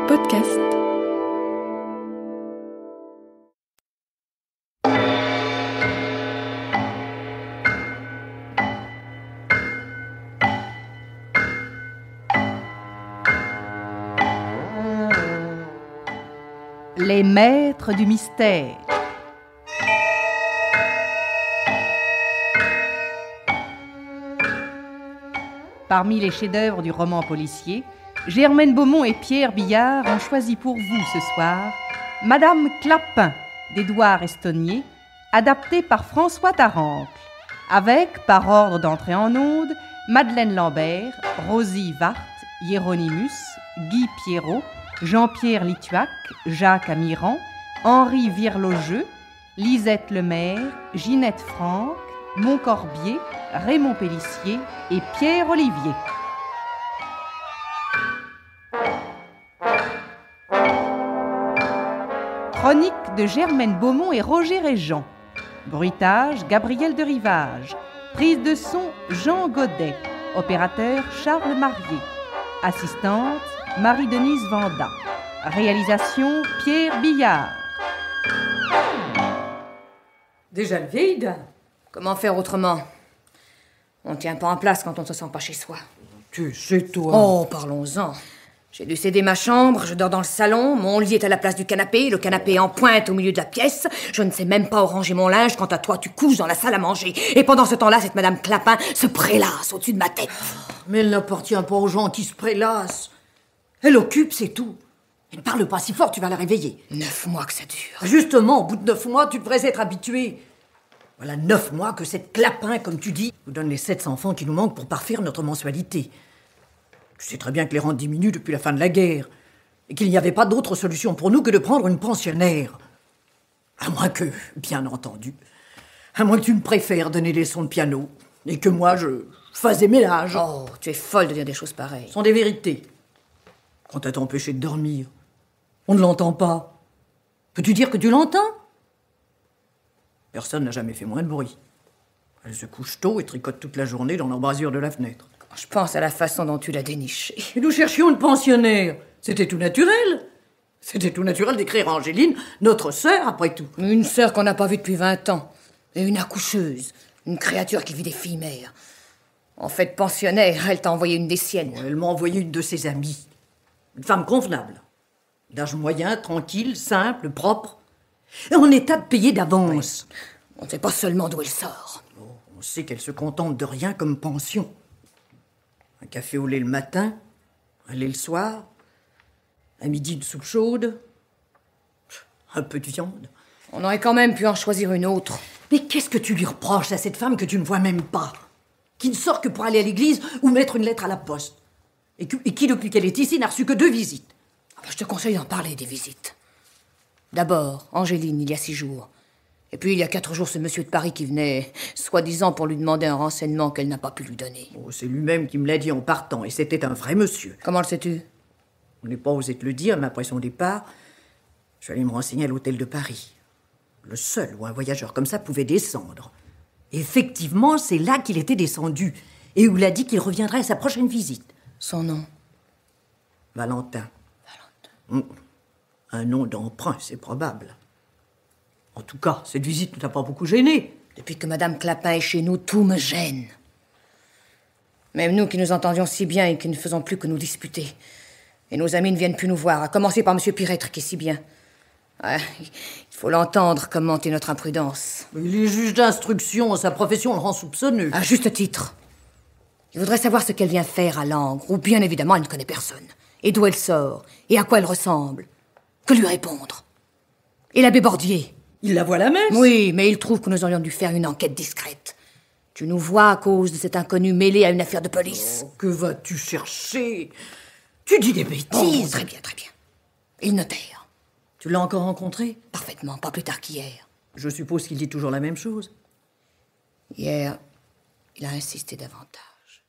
Podcast. Les maîtres du mystère. Parmi les chefs-d'œuvre du roman policier, Germaine Beaumont et Pierre Billard ont choisi pour vous ce soir Madame Clapin d'Édouard Estonnier, adaptée par François Tarancle, avec, par ordre d'entrée en onde, Madeleine Lambert, Rosie Wart, Hieronymus, Guy Pierrot, Jean-Pierre Lituac, Jacques Amiran, Henri Virlogeux, Lisette Lemaire, Ginette Franck, Montcorbier, Raymond Pélissier et Pierre Olivier. Chronique de Germaine Beaumont et Roger Régent. Bruitage, Gabriel de Rivage. Prise de son, Jean Godet. Opérateur, Charles Marier. Assistante, Marie-Denise Vanda. Réalisation, Pierre Billard. Déjà le vide? Comment faire autrement? On ne tient pas en place quand on ne se sent pas chez soi. Tu sais, toi. Oh, parlons-en. J'ai dû céder ma chambre, je dors dans le salon, mon lit est à la place du canapé, le canapé est en pointe au milieu de la pièce, je ne sais même pas où ranger mon linge, quant à toi, tu couches dans la salle à manger. Et pendant ce temps-là, cette Madame Clapin se prélasse au-dessus de ma tête. Mais elle n'appartient pas aux gens qui se prélassent. Elle occupe, c'est tout. Elle ne parle pas si fort, tu vas la réveiller. 9 mois que ça dure. Justement, au bout de 9 mois, tu devrais être habitué. Voilà 9 mois que cette Clapin, comme tu dis, nous donne les 700 francs qui nous manquent pour parfaire notre mensualité. Tu sais très bien que les rentes diminuent depuis la fin de la guerre et qu'il n'y avait pas d'autre solution pour nous que de prendre une pensionnaire. À moins que, bien entendu, à moins que tu me préfères donner des leçons de piano et que moi, je fasse des ménages. Oh, tu es folle de dire des choses pareilles. Ce sont des vérités. Quand à t'empêcher de dormir, on ne l'entend pas. Peux-tu dire que tu l'entends? Personne n'a jamais fait moins de bruit. Elle se couche tôt et tricote toute la journée dans l'embrasure de la fenêtre. Je pense à la façon dont tu l'as dénichée. Et nous cherchions une pensionnaire. C'était tout naturel. C'était tout naturel d'écrire à Angéline, notre sœur, après tout. Une sœur qu'on n'a pas vue depuis 20 ans. Et une accoucheuse. Une créature qui vit des filles mères. En fait, pensionnaire, elle t'a envoyé une des siennes. Elle m'a envoyé une de ses amies. Une femme convenable. D'âge moyen, tranquille, simple, propre. Et en état de payer d'avance. Oui. On ne sait pas seulement d'où elle sort. Oh, on sait qu'elle se contente de rien comme pension. Un café au lait le matin, un lait le soir, à midi une soupe chaude, un peu de viande. On aurait quand même pu en choisir une autre. Mais qu'est-ce que tu lui reproches à cette femme que tu ne vois même pas? Qui ne sort que pour aller à l'église ou mettre une lettre à la poste. Et qui, depuis qu'elle est ici, n'a reçu que 2 visites. Je te conseille d'en parler, des visites. D'abord, Angéline, il y a 6 jours. Et puis, il y a 4 jours, ce monsieur de Paris qui venait, soi-disant pour lui demander un renseignement qu'elle n'a pas pu lui donner. Oh, c'est lui-même qui me l'a dit en partant, et c'était un vrai monsieur. Comment le sais-tu? On n'est pas osé te le dire, mais après son départ, je suis allé me renseigner à l'hôtel de Paris. Le seul où un voyageur comme ça pouvait descendre. Et effectivement, c'est là qu'il était descendu, et où il a dit qu'il reviendrait à sa prochaine visite. Son nom? Valentin. Un nom d'emprunt, c'est probable. En tout cas, cette visite ne t'a pas beaucoup gêné. Depuis que Madame Clapin est chez nous, tout me gêne. Même nous qui nous entendions si bien et qui ne faisons plus que nous disputer. Et nos amis ne viennent plus nous voir, à commencer par M. Pirêtre qui est si bien. Ouais, il faut l'entendre commenter notre imprudence. Il est juge d'instruction, sa profession le rend soupçonneux. À juste titre. Il voudrait savoir ce qu'elle vient faire à Langres, où bien évidemment elle ne connaît personne. Et d'où elle sort, et à quoi elle ressemble. Que lui répondre? Et l'abbé Bordier? Il la voit la messe? Oui, mais il trouve que nous aurions dû faire une enquête discrète. Tu nous vois à cause de cet inconnu mêlé à une affaire de police. Oh, que vas-tu chercher? Tu dis des bêtises. Oh, très bien, très bien. Et le notaire? Tu l'as encore rencontré? Parfaitement, pas plus tard qu'hier. Je suppose qu'il dit toujours la même chose. Hier, il a insisté davantage.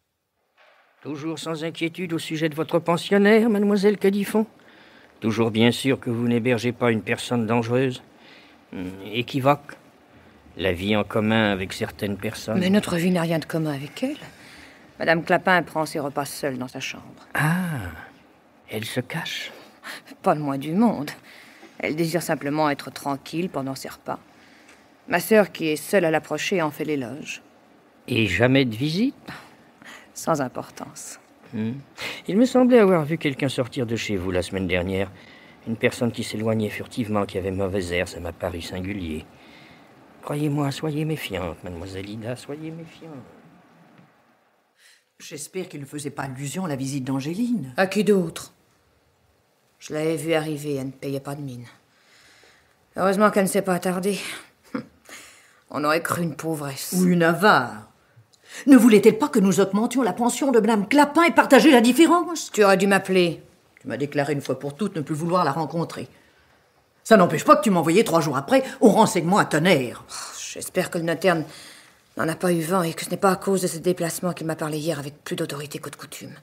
Toujours sans inquiétude au sujet de votre pensionnaire, mademoiselle Cadifon? Toujours bien sûr que vous n'hébergez pas une personne dangereuse? Équivoque? La vie en commun avec certaines personnes? Mais notre vie n'a rien de commun avec elle. Madame Clapin prend ses repas seule dans sa chambre. Ah, elle se cache? Pas le moins du monde. Elle désire simplement être tranquille pendant ses repas. Ma sœur, qui est seule à l'approcher, en fait l'éloge. Et jamais de visite? Sans importance. Il me semblait avoir vu quelqu'un sortir de chez vous la semaine dernière. Une personne qui s'éloignait furtivement, qui avait mauvais air, ça m'a paru singulier. Croyez-moi, soyez méfiante, mademoiselle Ida, soyez méfiante. J'espère qu'il ne faisait pas allusion à la visite d'Angéline. À qui d'autre? Je l'avais vue arriver, elle ne payait pas de mine. Heureusement qu'elle ne s'est pas attardée. On aurait cru une pauvresse. Ou une avare. Ne voulait-elle pas que nous augmentions la pension de Madame Clapin et partager la différence? Tu aurais dû m'appeler. Tu m'as déclaré une fois pour toutes ne plus vouloir la rencontrer. Ça n'empêche pas que tu m'envoyais 3 jours après au renseignement à Tonnerre. J'espère que le notaire n'en a pas eu vent et que ce n'est pas à cause de ce déplacement qu'il m'a parlé hier avec plus d'autorité que de coutume.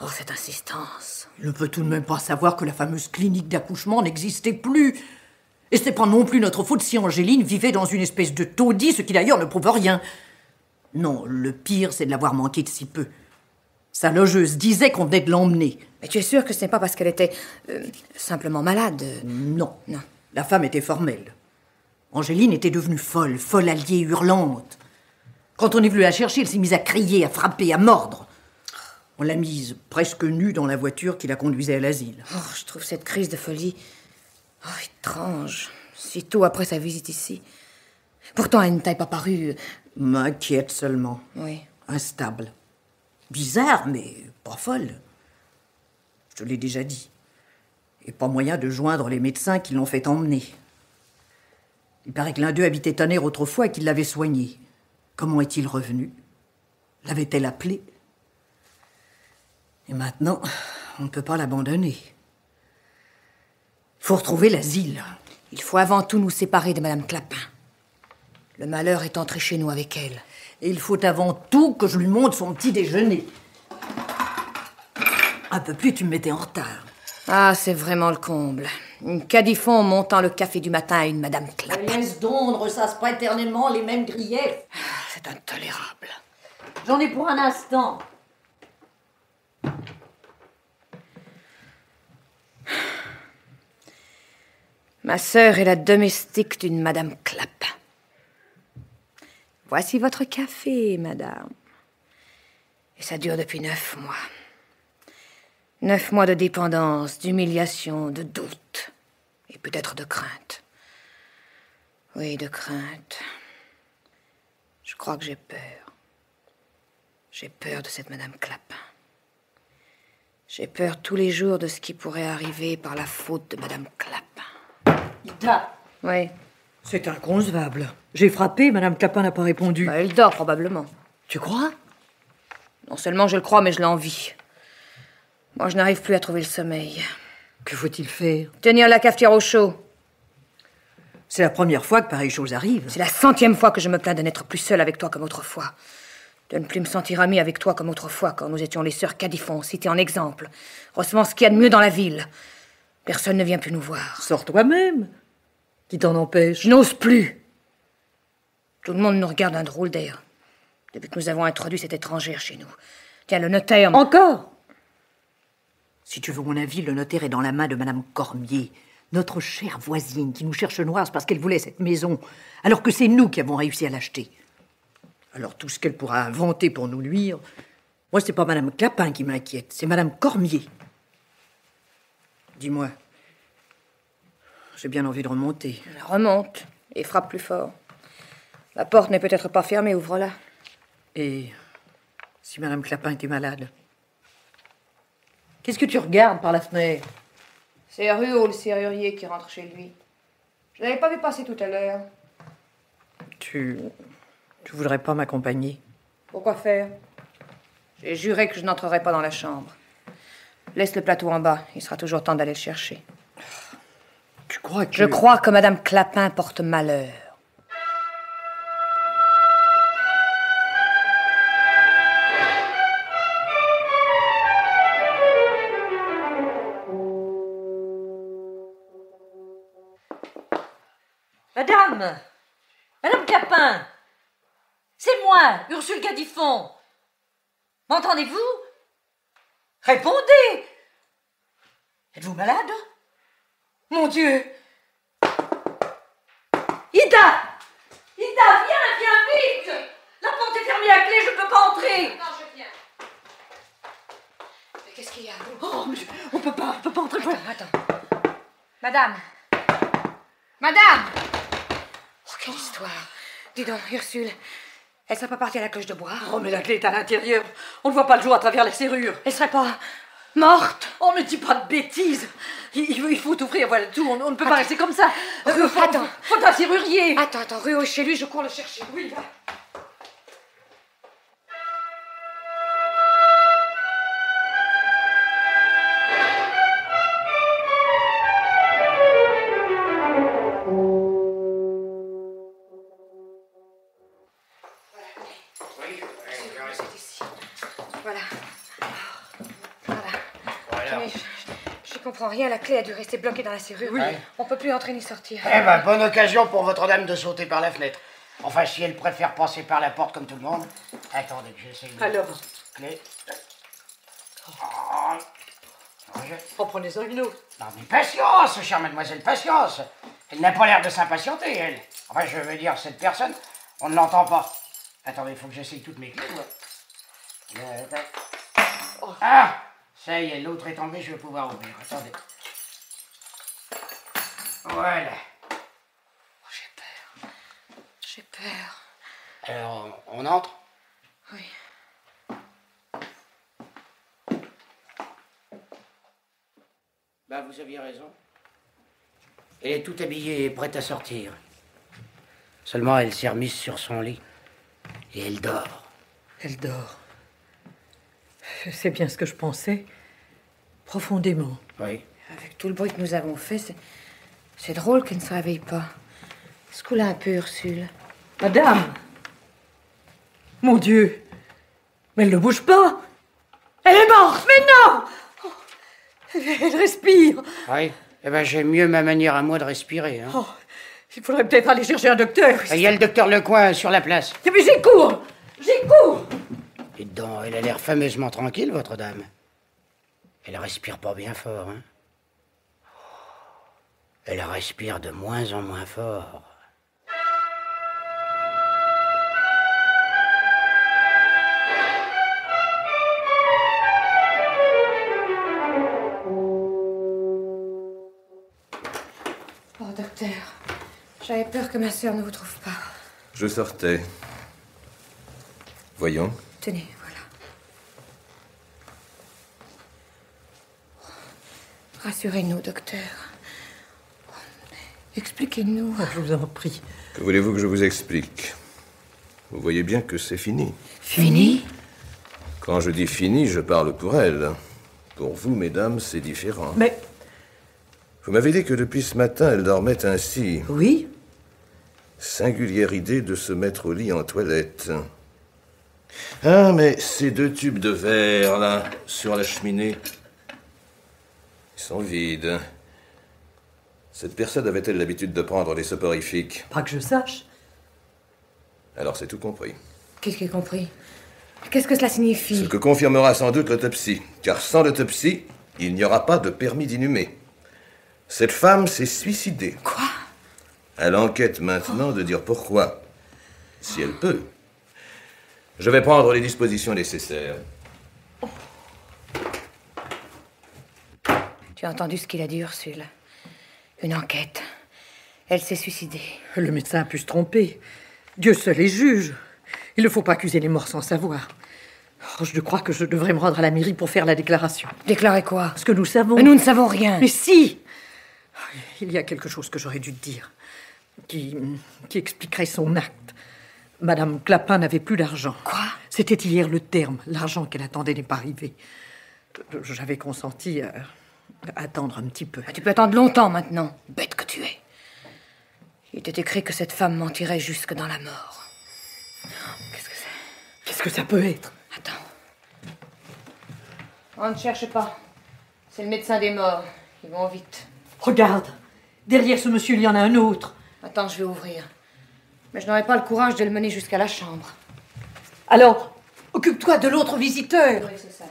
Oh, cette insistance. Il ne peut tout de même pas savoir que la fameuse clinique d'accouchement n'existait plus. Et ce n'est pas non plus notre faute si Angéline vivait dans une espèce de taudis, ce qui d'ailleurs ne prouve rien. Non, le pire, c'est de l'avoir manqué de si peu. Sa logeuse disait qu'on venait de l'emmener. Mais tu es sûr que ce n'est pas parce qu'elle était simplement malade? Non. Non. La femme était formelle. Angéline était devenue folle, folle alliée, hurlante. Quand on est venu la chercher, elle s'est mise à crier, à frapper, à mordre. On l'a mise presque nue dans la voiture qui la conduisait à l'asile. Oh, je trouve cette crise de folie étrange, si tôt après sa visite ici. Pourtant, elle ne t'a pas paru... M'inquiète seulement. Oui. Instable. Bizarre, mais pas folle. Je te l'ai déjà dit. Et pas moyen de joindre les médecins qui l'ont fait emmener. Il paraît que l'un d'eux habitait Tonnerre autrefois et qu'il l'avait soigné. Comment est-il revenu? L'avait-elle appelé? Et maintenant, on ne peut pas l'abandonner. Il faut retrouver l'asile. Il faut avant tout nous séparer de Madame Clapin. Le malheur est entré chez nous avec elle. Et il faut avant tout que je lui montre son petit déjeuner. Un peu plus, tu me mettais en retard. Ah, c'est vraiment le comble. Une cadifon montant le café du matin à une Madame Clapin. Laisse donc, on ne ressasse pas éternellement les mêmes griefs. C'est intolérable. J'en ai pour un instant. Ma sœur est la domestique d'une Madame Clapin. Voici votre café, madame. Et ça dure depuis 9 mois. 9 mois de dépendance, d'humiliation, de doute. Et peut-être de crainte. Oui, de crainte. Je crois que j'ai peur. J'ai peur de cette Madame Clapin. J'ai peur tous les jours de ce qui pourrait arriver par la faute de Madame Clapin. Ida. Oui. C'est inconcevable. J'ai frappé, Madame Clapin n'a pas répondu. Elle dort probablement. Tu crois? Non seulement je le crois, mais je l'envie. Moi, je n'arrive plus à trouver le sommeil. Que faut-il faire? Tenir la cafetière au chaud. C'est la première fois que pareille chose arrive. C'est la 100e fois que je me plains de n'être plus seule avec toi comme autrefois. De ne plus me sentir amie avec toi comme autrefois, quand nous étions les sœurs Cadifon, citées en exemple, recevant ce qu'il y a de mieux dans la ville. Personne ne vient plus nous voir. Sors toi-même. Qui t'en empêche? Je n'ose plus. Tout le monde nous regarde d'un drôle d'air, depuis que nous avons introduit cette étrangère chez nous. Tiens, le notaire... Encore? Si tu veux mon avis, le notaire est dans la main de Madame Cormier, notre chère voisine qui nous cherche noires parce qu'elle voulait cette maison, alors que c'est nous qui avons réussi à l'acheter. Alors tout ce qu'elle pourra inventer pour nous nuire, moi c'est pas Madame Clapin qui m'inquiète, c'est Madame Cormier. Dis-moi, j'ai bien envie de remonter. Remonte et frappe plus fort. La porte n'est peut-être pas fermée, ouvre-la. Et si Madame Clapin était malade? Qu'est-ce que tu regardes par la fenêtre? C'est Ruot, le serrurier, qui rentre chez lui. Je l'avais pas vu passer tout à l'heure. Tu voudrais pas m'accompagner? Pourquoi faire? J'ai juré que je n'entrerais pas dans la chambre. Laisse le plateau en bas, il sera toujours temps d'aller le chercher. Tu crois que... Je crois que Madame Clapin porte malheur. Madame Clapin, c'est moi, Ursule Cadifon. M'entendez-vous? Répondez! Êtes-vous malade? Mon Dieu! Ida! Ida, viens vite! La porte est fermée à clé, je ne peux pas entrer! Non, je viens. Mais qu'est-ce qu'il y a? Oh, mais on peut pas entrer. Attends. Madame! Madame! Oh, quelle histoire! Dis donc, Ursule, elle serait pas partie à la cloche de bois? Oh, mais la clé est à l'intérieur. On ne voit pas le jour à travers la serrure. Elle serait pas morte? Oh, mais dis pas de bêtises. Il faut ouvrir, voilà tout. On ne peut pas rester comme ça. Attends. Faut un serrurier. Attends, Ruo est chez lui, je cours le chercher. Oui, va. C'est ici. Voilà. Tenez, je comprends rien, la clé a dû rester bloquée dans la serrure. Oui. On peut plus entrer ni sortir. Eh ben, bonne occasion pour votre dame de sauter par la fenêtre. Enfin, si elle préfère passer par la porte comme tout le monde. Attendez que j'essaye de... Alors, Clé. reprenez-en une autre. Non, mais patience, chère mademoiselle, patience. Elle n'a pas l'air de s'impatienter, elle. Enfin, je veux dire, cette personne, on ne l'entend pas. Attendez, il faut que j'essaye toutes mes clés. Ah! Ça y est, l'autre est tombé, je vais pouvoir ouvrir. Attendez. Voilà. J'ai peur. Alors, on entre? Oui. Ben, vous aviez raison. Elle est toute habillée et prête à sortir. Seulement, elle s'est remise sur son lit. Et elle dort. Elle dort. C'est bien ce que je pensais. Profondément. Oui. Avec tout le bruit que nous avons fait, c'est drôle qu'elle ne se réveille pas. Secoue-la un peu, Ursule. Madame! Mon Dieu! Mais elle ne bouge pas! Elle est morte! Mais non! Oh, elle respire! Oui. Eh ben, j'aime mieux ma manière à moi de respirer. Hein. Oh, il faudrait peut-être aller chercher un docteur. Il y a le docteur Lecoin sur la place. Mais j'y cours! J'y cours! Et donc, elle a l'air fameusement tranquille, votre dame. Elle respire pas bien fort, hein. Elle respire de moins en moins fort. Oh, docteur, j'avais peur que ma sœur ne vous trouve pas. Je sortais. Voyons. Tenez, voilà. Rassurez-nous, docteur. Expliquez-nous. Oh, je vous en prie. Que voulez-vous que je vous explique? Vous voyez bien que c'est fini. Fini? Quand je dis fini, je parle pour elle. Pour vous, mesdames, c'est différent. Mais Vous m'avez dit que depuis ce matin, elle dormait ainsi. oui, Singulière idée de se mettre au lit en toilette. Ah, mais ces deux tubes de verre, là, sur la cheminée, ils sont vides. Cette personne avait-elle l'habitude de prendre des soporifiques? pas que je sache. Alors c'est tout compris. Qu'est-ce qu'il a compris? Qu'est-ce que cela signifie? Ce que confirmera sans doute l'autopsie. Car sans l'autopsie, il n'y aura pas de permis d'inhumer. Cette femme s'est suicidée. Quoi? À l'enquête maintenant de dire pourquoi. Si elle peut. Je vais prendre les dispositions nécessaires. Tu as entendu ce qu'il a dit, Ursule? Une enquête. Elle s'est suicidée. Le médecin a pu se tromper. Dieu seul est juge. Il ne faut pas accuser les morts sans savoir. Oh, je crois que je devrais me rendre à la mairie pour faire la déclaration. Déclarer quoi? Ce que nous savons. Mais nous ne savons rien. Mais si! Il y a quelque chose que j'aurais dû te dire, qui expliquerait son acte. Madame Clapin n'avait plus d'argent. Quoi? C'était hier le terme. L'argent qu'elle attendait n'est pas arrivé. J'avais consenti à attendre un petit peu. Ah, tu peux attendre longtemps maintenant, bête que tu es. Il était écrit que cette femme mentirait jusque dans la mort. Qu'est-ce que c'est? Qu'est-ce que ça peut être? Attends. On ne cherche pas. C'est le médecin des morts. Ils vont vite. Regarde, derrière ce monsieur, il y en a un autre. Attends, je vais ouvrir. Mais je n'aurai pas le courage de le mener jusqu'à la chambre. Alors, occupe-toi de l'autre visiteur. Oui, c'est ça.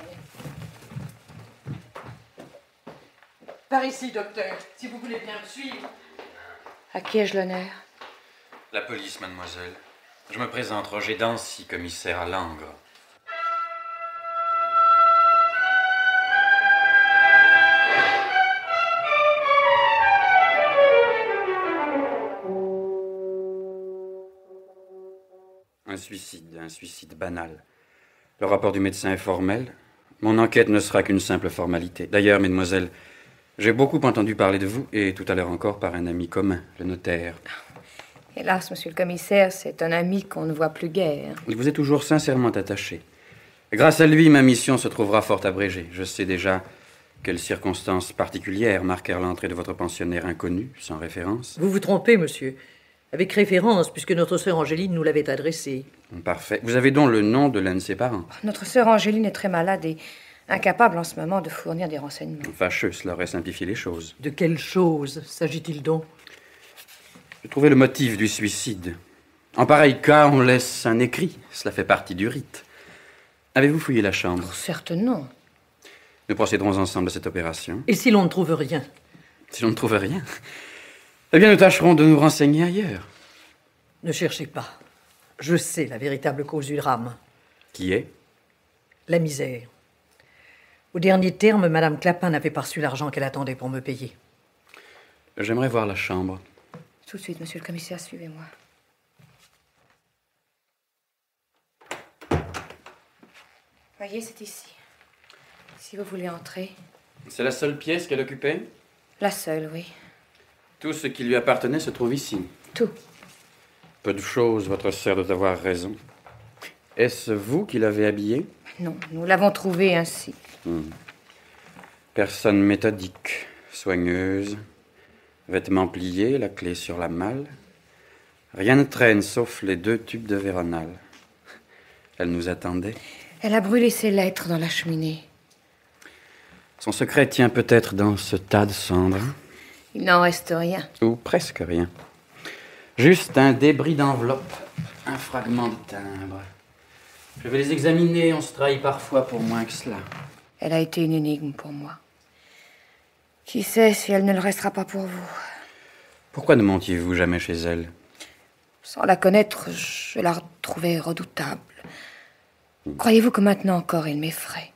Par ici, docteur, si vous voulez bien me suivre. À qui ai-je l'honneur? La police, mademoiselle. Je me présente, Roger Dancy, commissaire à Langres. Un suicide banal. Le rapport du médecin est formel. Mon enquête ne sera qu'une simple formalité. D'ailleurs, mesdemoiselles, j'ai beaucoup entendu parler de vous, et tout à l'heure encore par un ami commun, le notaire. Hélas, monsieur le commissaire, c'est un ami qu'on ne voit plus guère. Il vous est toujours sincèrement attaché. Grâce à lui, ma mission se trouvera fort abrégée. Je sais déjà quelles circonstances particulières marquèrent l'entrée de votre pensionnaire inconnu, sans référence. Vous vous trompez, monsieur. Avec référence, puisque notre sœur Angéline nous l'avait adressé. Parfait. Vous avez donc le nom de l'un de ses parents. Notre sœur Angéline est très malade et incapable en ce moment de fournir des renseignements. Fâcheux, cela aurait simplifié les choses. De quelle chose s'agit-il donc? J'ai trouvé le motif du suicide. En pareil cas, on laisse un écrit. Cela fait partie du rite. Avez-vous fouillé la chambre? Oh, certes non. Nous procéderons ensemble à cette opération. Et si l'on ne trouve rien? Si l'on ne trouve rien, eh bien, nous tâcherons de nous renseigner ailleurs. Ne cherchez pas. Je sais la véritable cause du drame. Qui est? La misère. Au dernier terme, Madame Clapin n'avait pas reçu l'argent qu'elle attendait pour me payer. J'aimerais voir la chambre. Tout de suite, monsieur le commissaire, suivez-moi. Voyez, c'est ici. Si vous voulez entrer. C'est la seule pièce qu'elle occupait? La seule, oui. Tout ce qui lui appartenait se trouve ici. Tout. Peu de choses, votre sœur doit avoir raison. Est-ce vous qui l'avez habillée? Non, nous l'avons trouvée ainsi. Personne méthodique, soigneuse, vêtements pliés, la clé sur la malle. Rien ne traîne sauf les 2 tubes de Véronal. Elle nous attendait. Elle a brûlé ses lettres dans la cheminée. Son secret tient peut-être dans ce tas de cendres. Il n'en reste rien. Ou presque rien. Juste un débris d'enveloppe, un fragment de timbre. Je vais les examiner, on se trahit parfois pour moins que cela. Elle a été une énigme pour moi. Qui sait si elle ne le restera pas pour vous? Pourquoi ne montiez-vous jamais chez elle? Sans la connaître, je la trouvais redoutable. Croyez-vous que maintenant encore elle m'effraie?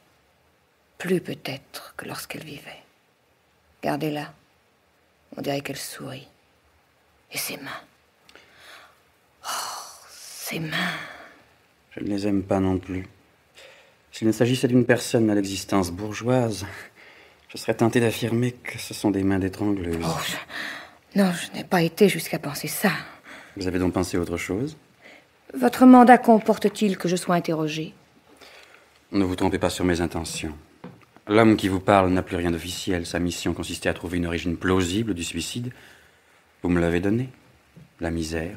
Plus peut-être que lorsqu'elle vivait. Regardez-la. On dirait qu'elle sourit. Et ses mains. Oh, ses mains. Je ne les aime pas non plus. S'il ne s'agissait d'une personne à l'existence bourgeoise, je serais tenté d'affirmer que ce sont des mains d'étrangleuse. Oh, non, je n'ai pas été jusqu'à penser ça. Vous avez donc pensé à autre chose? Votre mandat comporte-t-il que je sois interrogée? Ne vous trompez pas sur mes intentions. L'homme qui vous parle n'a plus rien d'officiel. Sa mission consistait à trouver une origine plausible du suicide. Vous me l'avez donné. La misère.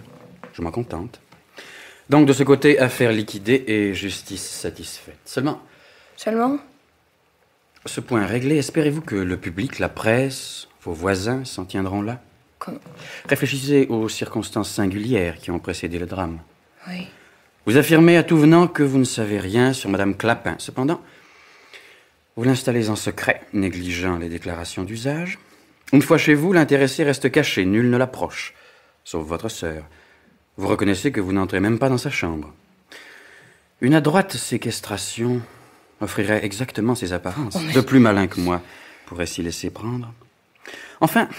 Je m'en contente. Donc, de ce côté, affaire liquidée et justice satisfaite. Seulement, ce point réglé, espérez-vous que le public, la presse, vos voisins s'en tiendront là? Comment? Réfléchissez aux circonstances singulières qui ont précédé le drame. Oui. Vous affirmez à tout venant que vous ne savez rien sur Madame Clapin. Cependant, vous l'installez en secret, négligeant les déclarations d'usage. Une fois chez vous, l'intéressé reste caché, nul ne l'approche, sauf votre sœur. Vous reconnaissez que vous n'entrez même pas dans sa chambre. Une adroite séquestration offrirait exactement ces apparences. Oh, mais... De plus malin que moi pourrait s'y laisser prendre. Enfin,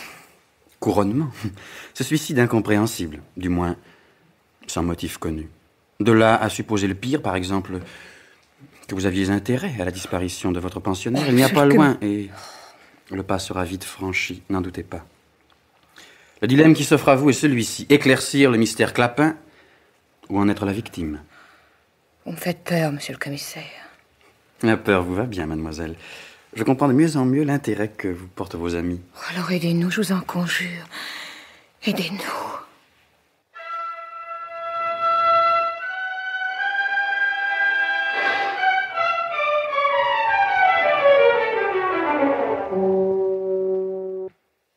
couronnement. Ce suicide incompréhensible, du moins sans motif connu. De là à supposer le pire, par exemple, que vous aviez intérêt à la disparition de votre pensionnaire, il n'y a pas loin, et le pas sera vite franchi, n'en doutez pas. Le dilemme qui s'offre à vous est celui-ci, éclaircir le mystère Clapin ou en être la victime. Vous me faites peur, monsieur le commissaire. La peur vous va bien, mademoiselle. Je comprends de mieux en mieux l'intérêt que vous portent vos amis. Oh, alors aidez-nous, je vous en conjure. Aidez-nous.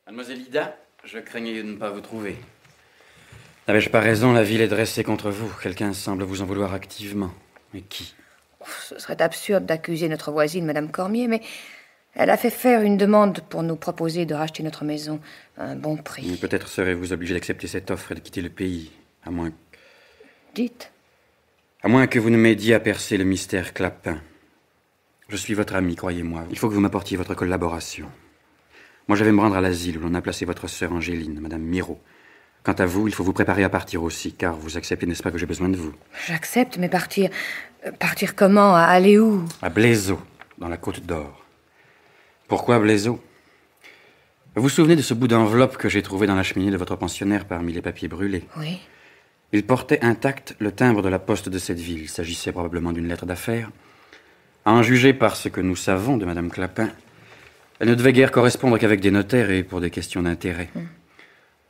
Mademoiselle Ida, je craignais de ne pas vous trouver. N'avais-je pas raison? La ville est dressée contre vous. Quelqu'un semble vous en vouloir activement. Mais qui? Ce serait absurde d'accuser notre voisine, Madame Cormier, mais Elle a fait faire une demande pour nous proposer de racheter notre maison à un bon prix. Peut-être serez-vous obligé d'accepter cette offre et de quitter le pays, à moins... Dites. À moins que vous ne m'aidiez à percer le mystère Clapin. Je suis votre ami, croyez-moi. Il faut que vous m'apportiez votre collaboration. Moi, je vais me rendre à l'asile où l'on a placé votre sœur Angéline, Madame Miro. Quant à vous, il faut vous préparer à partir aussi, car vous acceptez, n'est-ce pas, que j'ai besoin de vous? J'accepte, mais partir... Partir comment? Aller où? À Blaiseau, dans la Côte d'Or. Pourquoi Blaiseau? Vous vous souvenez de ce bout d'enveloppe que j'ai trouvé dans la cheminée de votre pensionnaire parmi les papiers brûlés? Oui. Il portait intact le timbre de la poste de cette ville. Il s'agissait probablement d'une lettre d'affaires. À en juger par ce que nous savons de Madame Clapin, elle ne devait guère correspondre qu'avec des notaires et pour des questions d'intérêt.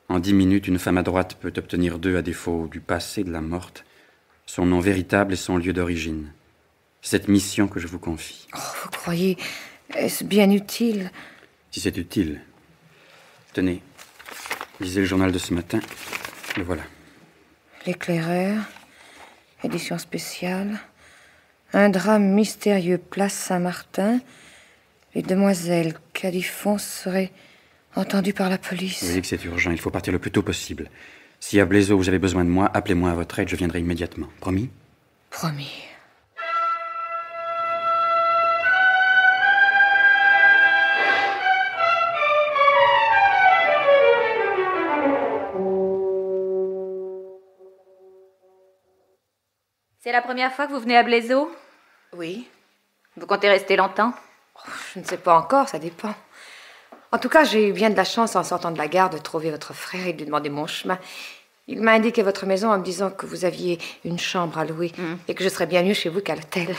En 10 minutes, une femme adroite peut obtenir d'eux, à défaut du passé de la morte, son nom véritable et son lieu d'origine. C'est cette mission que je vous confie. Oh, vous croyez... Est-ce bien utile? Si c'est utile. Tenez, lisez le journal de ce matin. Le voilà. L'éclaireur, édition spéciale. Un drame mystérieux, place Saint-Martin. Les demoiselles Cadifon seraient entendues par la police. Vous voyez que c'est urgent, il faut partir le plus tôt possible. Si à Blaiseau vous avez besoin de moi, appelez-moi à votre aide, je viendrai immédiatement. Promis? Promis. C'est la première fois que vous venez à Blaiseau? Oui. Vous comptez rester longtemps? Je ne sais pas encore, ça dépend. En tout cas, j'ai eu bien de la chance en sortant de la gare de trouver votre frère et de lui demander mon chemin. Il m'a indiqué votre maison en me disant que vous aviez une chambre à louer et que je serais bien mieux chez vous qu'à l'hôtel.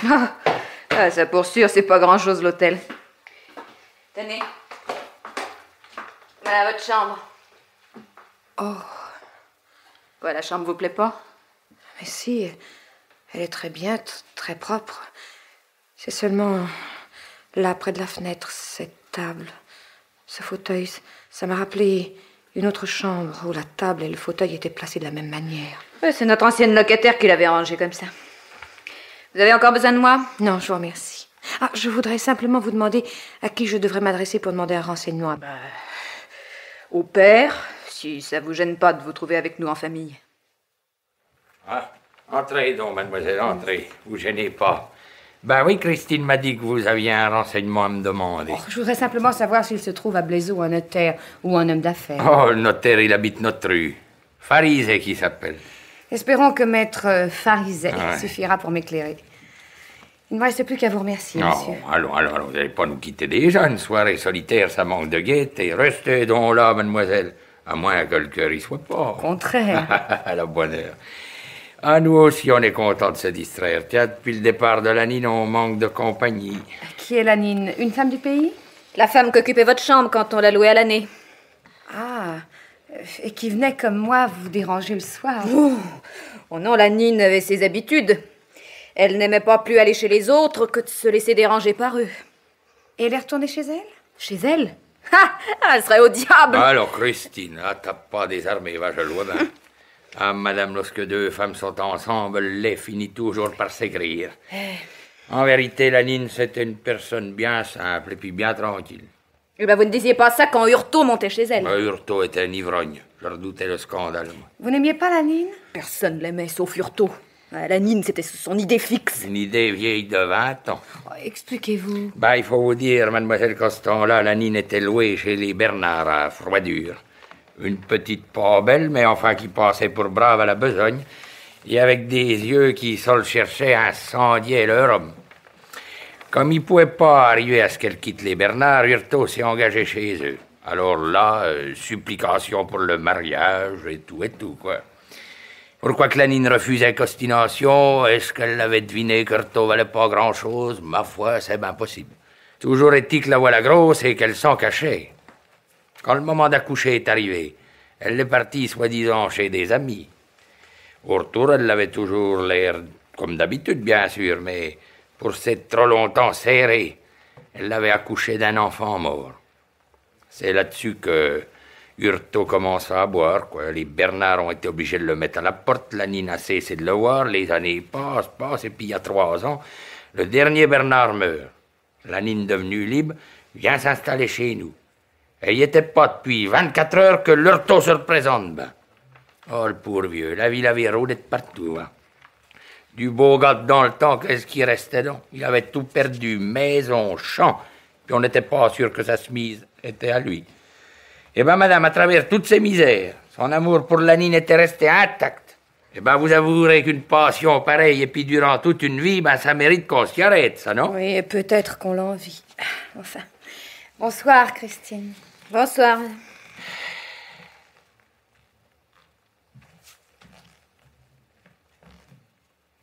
Ah, ça pour sûr, c'est pas grand-chose l'hôtel. Tenez. Voilà votre chambre. Oh. Ouais, la chambre vous plaît pas? Mais si, elle est très bien, très propre. C'est seulement là, près de la fenêtre, cette table, ce fauteuil, ça m'a rappelé une autre chambre où la table et le fauteuil étaient placés de la même manière. Ouais, c'est notre ancienne locataire qui l'avait rangé comme ça. Vous avez encore besoin de moi? Non, je vous remercie. Ah, je voudrais simplement vous demander à qui je devrais m'adresser pour demander un renseignement. Au père, si ça vous gêne pas de vous trouver avec nous en famille. Ah, entrez donc, mademoiselle, entrez. Vous gênez pas. Ben oui, Christine m'a dit que vous aviez un renseignement à me demander. Oh, je voudrais simplement savoir s'il se trouve à Blaiseau un notaire ou un homme d'affaires. Oh, le notaire, il habite notre rue. Farizet qui s'appelle. Espérons que maître Farizet Ouais. suffira pour m'éclairer. Il ne me reste plus qu'à vous remercier, monsieur. Non, allons, vous n'allez pas nous quitter déjà. Une soirée solitaire, ça manque de gaieté. Restez donc là, mademoiselle. À moins que le cœur y soit pas. Au contraire. À la bonne heure. Ah, nous aussi, on est contents de se distraire. Tiens, depuis le départ de Lanine, on manque de compagnie. Qui est Lanine? Une femme du pays? La femme qu'occupait votre chambre quand on l'a louée à l'année. Ah, et qui venait comme moi vous déranger le soir. Oh non, Lanine avait ses habitudes. Elle n'aimait pas plus aller chez les autres que de se laisser déranger par eux. Et elle est retournée chez elle? Chez elle? Ah, elle serait au diable! Alors, Christine, tape pas des armées, va, je le vois bien. Ah, madame, lorsque deux femmes sont ensemble, le lait finit toujours par s'aigrir. En vérité, Lanine, c'était une personne bien simple et puis bien tranquille. Eh ben, vous ne disiez pas ça quand Hurtaud montait chez elle. Hurtaud était un ivrogne. Je redoutais le scandale, moi. Vous n'aimiez pas Lanine? Personne l'aimait, sauf Hurtaud. Lanine, c'était son idée fixe. Une idée vieille de 20 ans. Oh, expliquez-vous. Ben, il faut vous dire, mademoiselle Coston-là, Lanine était louée chez les Bernard à Froidure. Une petite pas belle, mais enfin qui passait pour brave à la besogne, et avec des yeux qui seuls cherchaient à incendier leur homme. Comme il ne pouvait pas arriver à ce qu'elle quitte les Bernard, Hurtaud s'est engagé chez eux. Alors là, supplication pour le mariage et tout, quoi. Pourquoi que Lanine refusait Costination? Est-ce qu'elle l'avait deviné qu'Hurtaud valait pas grand-chose? Ma foi, c'est bien possible. Toujours est-il que la voilà grosse et qu'elle s'en cachait. Quand le moment d'accoucher est arrivé, elle est partie, soi-disant, chez des amis. Au retour, elle avait toujours l'air, comme d'habitude, bien sûr, mais pour s'être trop longtemps serrée, elle l'avait accouché d'un enfant mort. C'est là-dessus que Hurtaud commença à boire, quoi. Les Bernard ont été obligés de le mettre à la porte, Lanine a cessé de le voir, les années passent, et puis il y a 3 ans, le dernier Bernard meurt. Lanine, devenue libre, vient s'installer chez nous. Et il n'y était pas depuis 24 heures que l'heurto se représente. Ben. Oh, le pauvre vieux, la ville avait rôdé de partout. Hein. Du beau gars dans le temps, qu'est-ce qui restait donc? Il avait tout perdu, maison, champ, puis on n'était pas sûr que sa chemise était à lui. Eh bien, madame, à travers toutes ces misères, son amour pour Lanine était resté intact. Eh bien, vous avouerez qu'une passion pareille, et puis durant toute une vie, ben, ça mérite qu'on s'y arrête, ça, non? Oui, et peut-être qu'on l'envie. Enfin. Bonsoir, Christine. Bonsoir.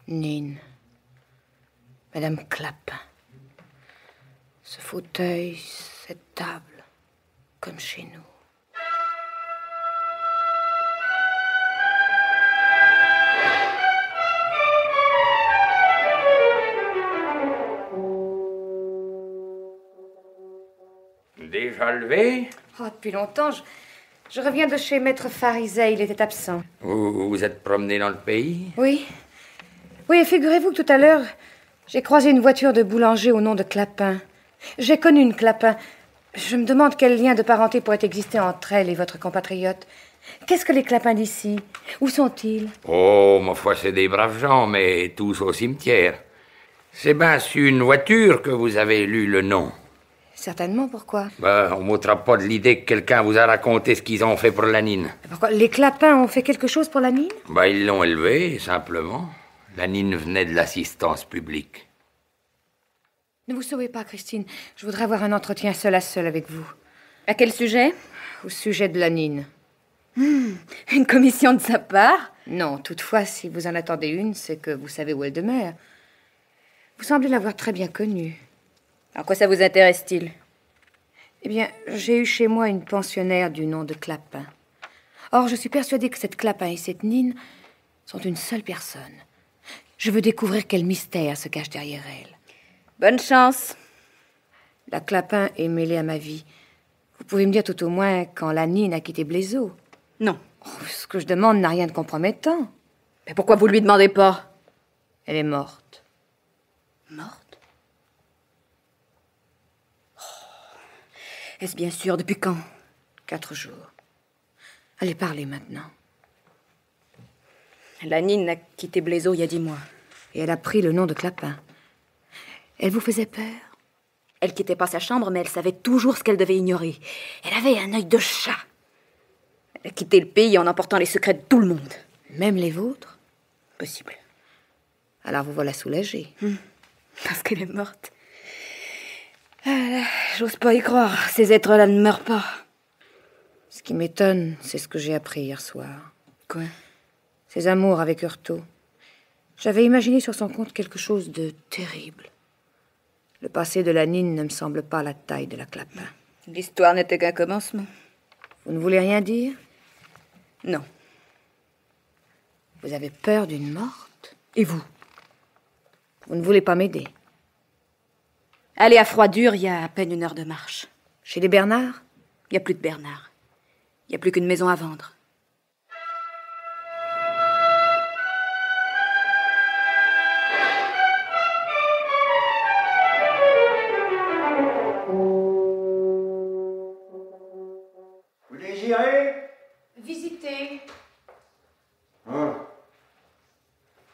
Nine. Madame Clapin. Ce fauteuil, cette table, comme chez nous. Déjà levé? Oh, depuis longtemps, je reviens de chez Maître Pharisée, il était absent. Vous vous êtes promené dans le pays? Oui. Oui, et figurez-vous que tout à l'heure, j'ai croisé une voiture de boulanger au nom de Clapin. J'ai connu une Clapin. Je me demande quel lien de parenté pourrait exister entre elle et votre compatriote. Qu'est-ce que les Clapins d'ici? Où sont-ils? Oh, ma foi, c'est des braves gens, mais tous au cimetière. C'est bien sur une voiture que vous avez lu le nom. Certainement, pourquoi? Ben, on m'ôtera pas de l'idée que quelqu'un vous a raconté ce qu'ils ont fait pour Lanine. Pourquoi? Les Clapins ont fait quelque chose pour Lanine? Ben, ils l'ont élevée, simplement. Lanine venait de l'assistance publique. Ne vous sauvez pas, Christine. Je voudrais avoir un entretien seul à seul avec vous. À quel sujet? Au sujet de Lanine. Une commission de sa part? Non, toutefois, si vous en attendez une, c'est que vous savez où elle demeure. Vous semblez l'avoir très bien connue. En quoi ça vous intéresse-t-il? Eh bien, j'ai eu chez moi une pensionnaire du nom de Clapin. Or, je suis persuadée que cette Clapin et cette Nine sont une seule personne. Je veux découvrir quel mystère se cache derrière elle. Bonne chance. La Clapin est mêlée à ma vie. Vous pouvez me dire tout au moins quand la Nine a quitté Blaiseau? Non. Oh, ce que je demande n'a rien de compromettant. Mais pourquoi vous lui demandez pas? Elle est morte. Morte? Est-ce bien sûr? Depuis quand? 4 jours. Allez, parlez maintenant. Lanine a quitté Blaiseau il y a 10 mois. Et elle a pris le nom de Clapin. Elle vous faisait peur? Elle quittait pas sa chambre, mais elle savait toujours ce qu'elle devait ignorer. Elle avait un œil de chat. Elle a quitté le pays en emportant les secrets de tout le monde. Même les vôtres? Possible. Alors vous voilà soulagée. Parce qu'elle est morte. Ah, j'ose pas y croire. Ces êtres-là ne meurent pas. Ce qui m'étonne, c'est ce que j'ai appris hier soir. Quoi? Ses amours avec Heurtaud. J'avais imaginé sur son compte quelque chose de terrible. Le passé de Lanine ne me semble pas la taille de la Clapin. L'histoire n'était qu'un commencement. Vous ne voulez rien dire? Non. Vous avez peur d'une morte? Et vous? Vous ne voulez pas m'aider? Aller à Froidure, il y a à peine 1 heure de marche. Chez les Bernard? Il n'y a plus de Bernard. Il n'y a plus qu'une maison à vendre. Vous désirez? Visiter.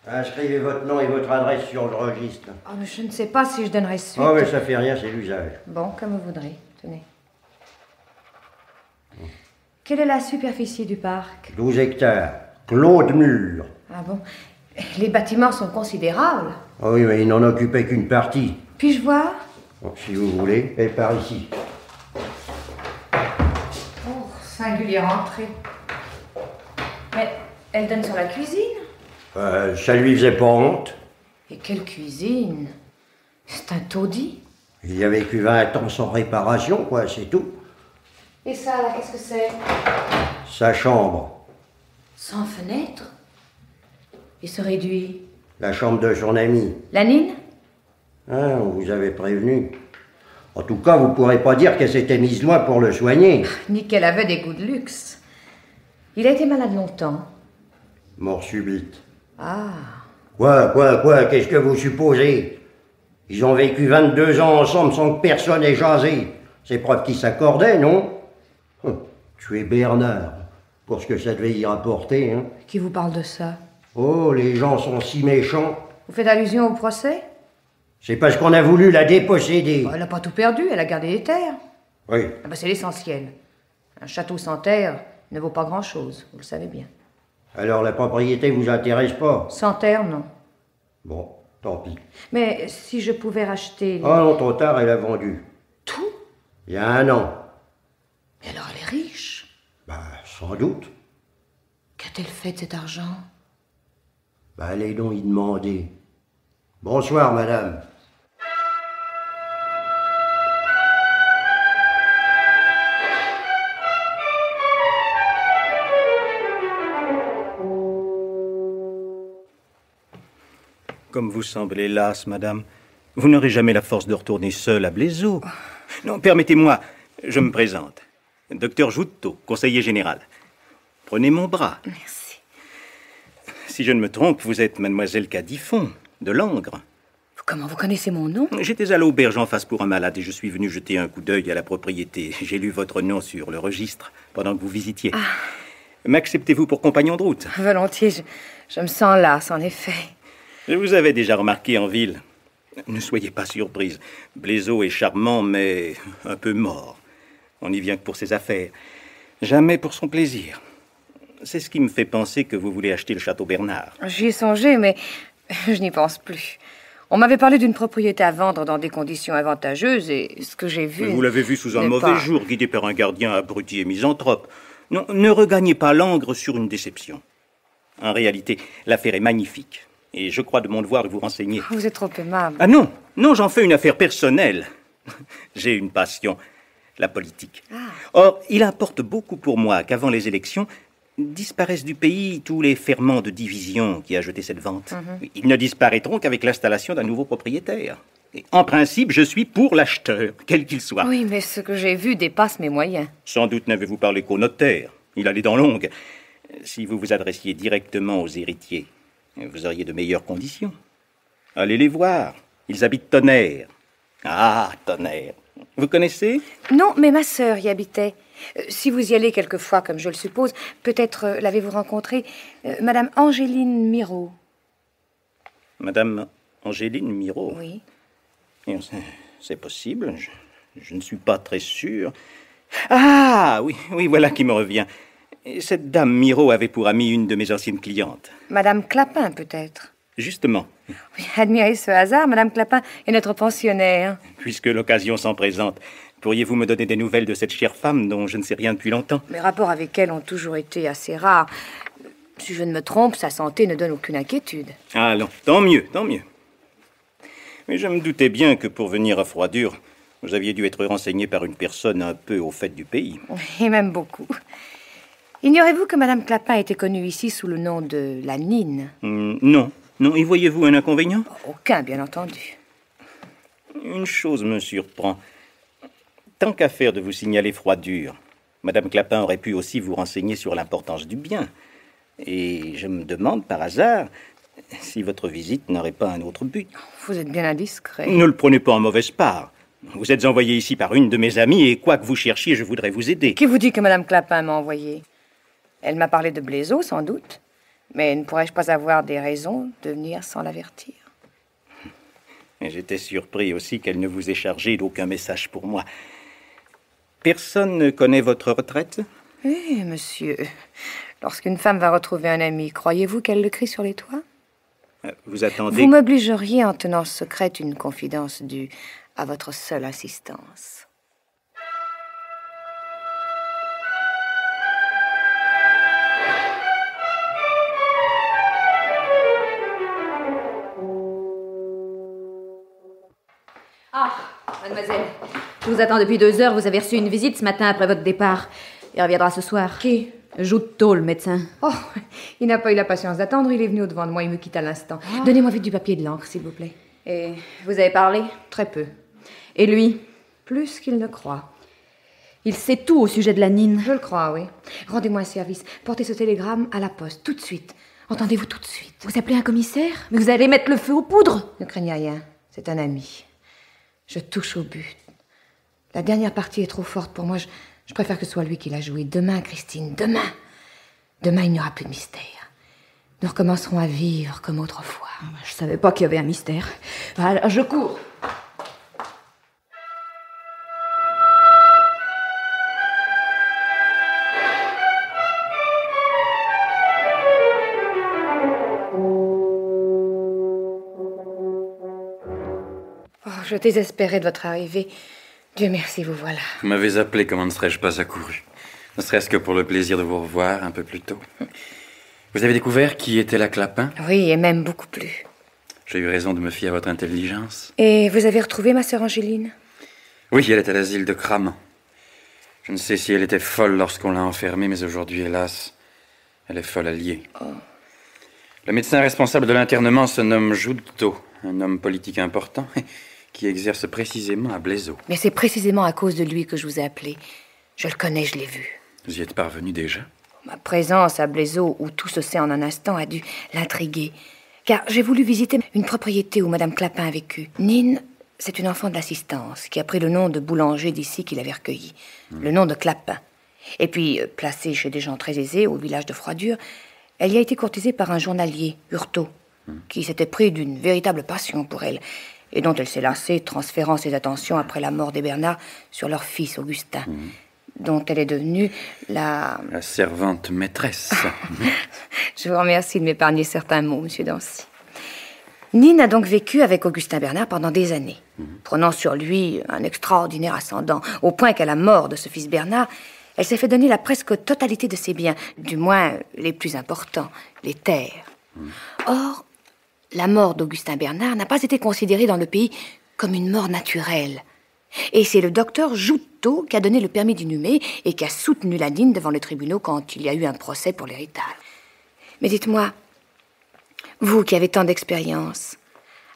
Inscrivez votre nom et votre adresse sur le registre. Oh, mais je ne sais pas si je donnerai suite. Oh, mais ça fait rien, c'est l'usage. Bon, comme vous voudrez. Tenez. Quelle est la superficie du parc? 12 hectares. Claude Mur. Ah bon? Les bâtiments sont considérables. Oh oui, mais il n'en occupait qu'une partie. Puis-je voir? Bon, si vous voulez, et par ici. Oh, singulière entrée. Mais elle donne sur la cuisine. Ça lui faisait pas honte. Et quelle cuisine? C'est un taudis. Il y a vécu 20 ans sans réparation, quoi, c'est tout. Et ça, là, qu'est-ce que c'est? Sa chambre. Sans fenêtre? Et ce réduit? La chambre de son ami. Lanine? Ah, on vous avait prévenu. En tout cas, vous pourrez pas dire qu'elle s'était mise loin pour le soigner. Ni qu'elle avait des goûts de luxe. Il a été malade longtemps. Mort subite. Ah. Quoi, qu'est-ce que vous supposez? Ils ont vécu 22 ans ensemble sans que personne ait jasé. C'est preuve qu'ils s'accordaient, non? Tu es Bernard, pour ce que ça devait y rapporter, hein. Qui vous parle de ça? Oh, les gens sont si méchants. Vous faites allusion au procès? C'est parce qu'on a voulu la déposséder. Elle n'a pas tout perdu, elle a gardé les terres. Oui. Ah ben, c'est l'essentiel. Un château sans terre ne vaut pas grand-chose, vous le savez bien. Alors la propriété vous intéresse pas? Sans terre, non. Bon, tant pis. Mais si je pouvais racheter... Ah non, trop tard, elle a vendu. Tout? Il y a 1 an. Mais alors elle est riche. Bah, sans doute. Qu'a-t-elle fait de cet argent? Bah, allez donc y demander. Bonsoir, madame. Comme vous semblez lasse, madame, vous n'aurez jamais la force de retourner seule à Blézo. Non, permettez-moi, je me présente. Docteur Joutteau, conseiller général. Prenez mon bras. Merci. Si je ne me trompe, vous êtes mademoiselle Cadifon, de Langres. Comment vous connaissez mon nom? J'étais à l'auberge en face pour un malade et je suis venu jeter un coup d'œil à la propriété. J'ai lu votre nom sur le registre pendant que vous visitiez. Ah. M'acceptez-vous pour compagnon de route? Volontiers, je me sens lasse, en effet. Je vous avais déjà remarqué en ville. Ne soyez pas surprise. Blézo est charmant, mais un peu mort. On n'y vient que pour ses affaires. Jamais pour son plaisir. C'est ce qui me fait penser que vous voulez acheter le château Bernard. J'y ai songé, mais je n'y pense plus. On m'avait parlé d'une propriété à vendre dans des conditions avantageuses et ce que j'ai vu... Vous l'avez vu sous un n'est mauvais pas- jour, guidé par un gardien abruti et misanthrope. Non, ne regagnez pas Langres sur une déception. En réalité, l'affaire est magnifique. Et je crois de mon devoir de vous renseigner. Vous êtes trop aimable. Ah non, non, j'en fais une affaire personnelle. J'ai une passion, la politique. Or, il importe beaucoup pour moi qu'avant les élections, disparaissent du pays tous les ferments de division qui a jeté cette vente. Ils ne disparaîtront qu'avec l'installation d'un nouveau propriétaire. Et en principe, je suis pour l'acheteur, quel qu'il soit. Oui, mais ce que j'ai vu dépasse mes moyens. Sans doute n'avez-vous parlé qu'au notaire. Il allait dans l'ongle. Si vous vous adressiez directement aux héritiers, vous auriez de meilleures conditions. Allez les voir. Ils habitent Tonnerre. Ah, Tonnerre. Vous connaissez? Non, mais ma sœur y habitait. Si vous y allez quelquefois, comme je le suppose, peut-être l'avez-vous rencontrée, Madame Angéline Miraut. Madame Angéline Miraut. Oui. C'est possible. Je ne suis pas très sûr. Ah, oui, oui, voilà qui me revient. Cette dame Miraut avait pour amie une de mes anciennes clientes. Madame Clapin, peut-être. Justement, Oui, admirez ce hasard, Madame Clapin est notre pensionnaire. puisque l'occasion s'en présente, pourriez-vous me donner des nouvelles de cette chère femme dont je ne sais rien depuis longtemps? Mes rapports avec elle ont toujours été assez rares. Si je ne me trompe, sa santé ne donne aucune inquiétude. Allons, tant mieux, tant mieux. Mais je me doutais bien que pour venir à Froidure, vous aviez dû être renseigné par une personne un peu au fait du pays. Et même beaucoup. Ignorez-vous que Madame Clapin était connue ici sous le nom de la Nine? Non, non, y voyez-vous un inconvénient? Aucun, bien entendu. Une chose me surprend. Tant qu'à faire de vous signaler Froidure, Madame Clapin aurait pu aussi vous renseigner sur l'importance du bien. Et je me demande par hasard si votre visite n'aurait pas un autre but. Vous êtes bien indiscret. Ne le prenez pas en mauvaise part. Vous êtes envoyé ici par une de mes amies et quoi que vous cherchiez, je voudrais vous aider. Qui vous dit que Madame Clapin m'a envoyé? Elle m'a parlé de Blézo, sans doute. Mais ne pourrais-je pas avoir des raisons de venir sans l'avertir? Et j'étais surpris aussi qu'elle ne vous ait chargé d'aucun message pour moi. Personne ne connaît votre retraite? Eh, monsieur, lorsqu'une femme va retrouver un ami, croyez-vous qu'elle le crie sur les toits? Vous attendez... Vous m'obligeriez en tenant secrète une confidence due à votre seule assistance. Ah, mademoiselle, je vous attends depuis 2 heures. Vous avez reçu une visite ce matin après votre départ. Il reviendra ce soir. Qui? Joutteau, le médecin. Oh, il n'a pas eu la patience d'attendre, il est venu au-devant de moi, il me quitte à l'instant. Donnez-moi vite du papier et de l'encre, s'il vous plaît. Et vous avez parlé? Très peu. Et lui? Plus qu'il ne croit. Il sait tout au sujet de la Nine. Je le crois, oui. Rendez-moi un service. Portez ce télégramme à la poste, tout de suite. Entendez-vous tout de suite. Vous appelez un commissaire? Mais vous allez mettre le feu aux poudres? Ne craignez rien, c'est un ami. Je touche au but. La dernière partie est trop forte pour moi. Je préfère que ce soit lui qui la joue. Demain, Christine, demain. Demain, il n'y aura plus de mystère. Nous recommencerons à vivre comme autrefois. Je savais pas qu'il y avait un mystère. Alors, je cours. Oh, je désespérais de votre arrivée. Dieu merci, vous voilà. Vous m'avez appelé, comment ne serais-je pas accouru? Ne serait-ce que pour le plaisir de vous revoir un peu plus tôt. Vous avez découvert qui était la Clapin? Oui, et même beaucoup plus. J'ai eu raison de me fier à votre intelligence. Et vous avez retrouvé ma sœur Angéline? Oui, elle est à l'asile de Cramant. Je ne sais si elle était folle lorsqu'on l'a enfermée, mais aujourd'hui, hélas, elle est folle alliée. Oh. Le médecin responsable de l'internement se nomme Giusto, un homme politique important qui exerce précisément à Blaiseau. Mais c'est précisément à cause de lui que je vous ai appelé. Je le connais, je l'ai vu. Vous y êtes parvenu déjà? Ma présence à Blaiseau, où tout se sait en un instant, a dû l'intriguer. Car j'ai voulu visiter une propriété où Madame Clapin a vécu. Nine, c'est une enfant de l'assistance qui a pris le nom de boulanger d'ici qu'il avait recueilli. Le nom de Clapin. Et puis, placée chez des gens très aisés, au village de Froidure, elle y a été courtisée par un journalier, Hurtaud, qui s'était pris d'une véritable passion pour elle, et dont elle s'est lassée, transférant ses attentions après la mort des Bernard sur leur fils Augustin, dont elle est devenue la servante maîtresse. Je vous remercie de m'épargner certains mots, monsieur Dancy. Nine a donc vécu avec Augustin Bernard pendant des années, prenant sur lui un extraordinaire ascendant, au point qu'à la mort de ce fils Bernard, elle s'est fait donner la presque totalité de ses biens, du moins les plus importants, les terres. Or, la mort d'Augustin Bernard n'a pas été considérée dans le pays comme une mort naturelle. Et c'est le docteur Giusto qui a donné le permis d'inhumer et qui a soutenu la Nine devant les tribunaux quand il y a eu un procès pour l'héritage. Mais dites-moi, vous qui avez tant d'expérience,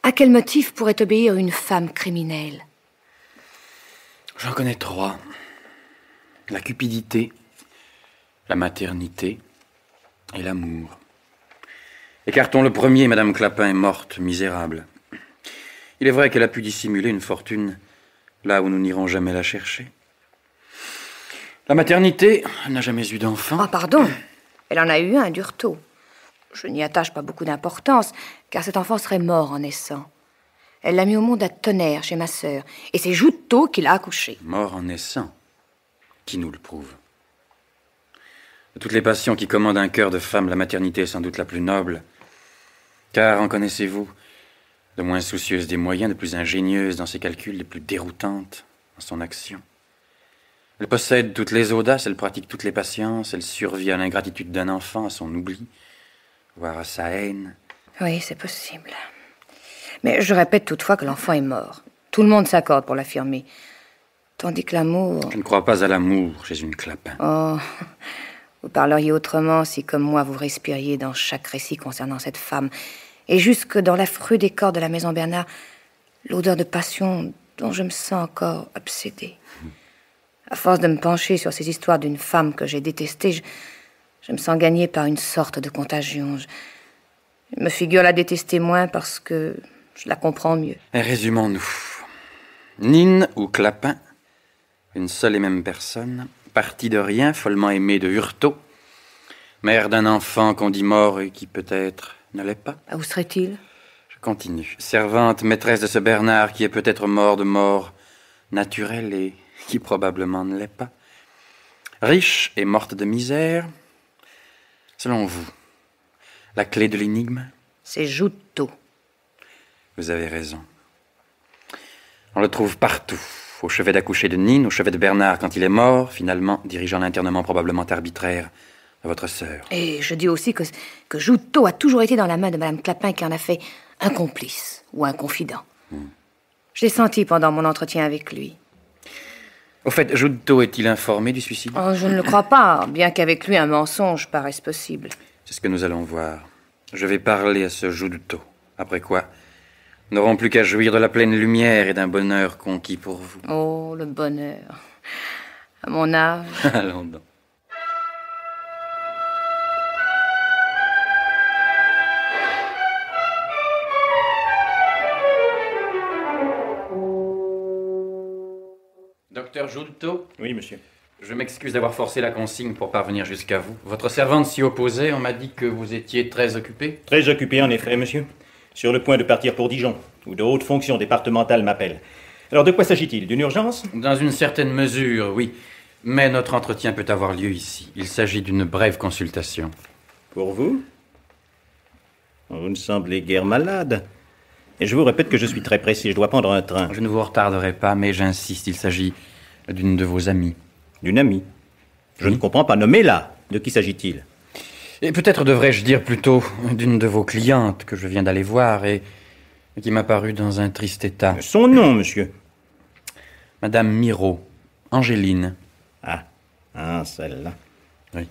à quel motif pourrait obéir une femme criminelle? J'en connais trois. La cupidité, la maternité et l'amour. Écartons le premier, Madame Clapin est morte, misérable. Il est vrai qu'elle a pu dissimuler une fortune là où nous n'irons jamais la chercher. La maternité, elle n'a jamais eu d'enfant. Ah, pardon, elle en a eu un d'Hurtaud. Je n'y attache pas beaucoup d'importance, car cet enfant serait mort en naissant. Elle l'a mis au monde à Tonnerre, chez ma sœur, et c'est Giusto qui l'a accouché. Mort en naissant? Qui nous le prouve? De toutes les passions qui commandent un cœur de femme, la maternité est sans doute la plus noble. Car, en connaissez-vous, de moins soucieuse des moyens, de plus ingénieuse dans ses calculs, de plus déroutante dans son action. Elle possède toutes les audaces, elle pratique toutes les patiences, elle survit à l'ingratitude d'un enfant, à son oubli, voire à sa haine. Oui, c'est possible. Mais je répète toutefois que l'enfant est mort. Tout le monde s'accorde pour l'affirmer. Tandis que l'amour... Je ne crois pas à l'amour chez une Clapin. Oh, vous parleriez autrement si, comme moi, vous respiriez dans chaque récit concernant cette femme, et jusque dans l'affreux décor de la maison Bernard, l'odeur de passion dont je me sens encore obsédée. À force de me pencher sur ces histoires d'une femme que j'ai détestée, je me sens gagnée par une sorte de contagion. Je me figure la détester moins parce que je la comprends mieux. Et résumons-nous. Nine ou Clapin, une seule et même personne, partie de rien, follement aimée de Hurtaud, mère d'un enfant qu'on dit mort et qui peut-être ne l'est pas. Où serait-il? Je continue. Servante maîtresse de ce Bernard qui est peut-être mort de mort naturelle et qui probablement ne l'est pas. Riche et morte de misère. Selon vous, la clé de l'énigme? C'est Giusto. Vous avez raison. On le trouve partout. Au chevet d'accoucher de Nine, au chevet de Bernard quand il est mort, finalement dirigeant l'internement probablement arbitraire de votre sœur. Et je dis aussi que Giusto a toujours été dans la main de Madame Clapin qui en a fait un complice ou un confident. Je l'ai senti pendant mon entretien avec lui. Au fait, Giusto est-il informé du suicide? Oh, je ne le crois pas, bien qu'avec lui un mensonge paraisse possible. C'est ce que nous allons voir. Je vais parler à ce Giusto. Après quoi, nous n'aurons plus qu'à jouir de la pleine lumière et d'un bonheur conquis pour vous. Oh, le bonheur. À mon âge. Allons donc. Giunto. Oui, monsieur. Je m'excuse d'avoir forcé la consigne pour parvenir jusqu'à vous. Votre servante s'y opposait. On m'a dit que vous étiez très occupé. Très occupé, en effet, monsieur. Sur le point de partir pour Dijon, où de hautes fonctions départementales m'appellent. Alors, de quoi s'agit-il? D'une urgence? Dans une certaine mesure, oui. Mais notre entretien peut avoir lieu ici. Il s'agit d'une brève consultation. Pour vous? Vous ne semblez guère malade. Et je vous répète que je suis très pressé. Je dois prendre un train. Je ne vous retarderai pas, mais j'insiste. Il s'agit d'une de vos amies. D'une amie? Je ne comprends pas. Nommez-la. De qui s'agit-il? Et peut-être devrais-je dire plutôt d'une de vos clientes que je viens d'aller voir et qui m'a paru dans un triste état. Son nom, monsieur? Madame Miro, Angéline. Ah, celle-là. Oui.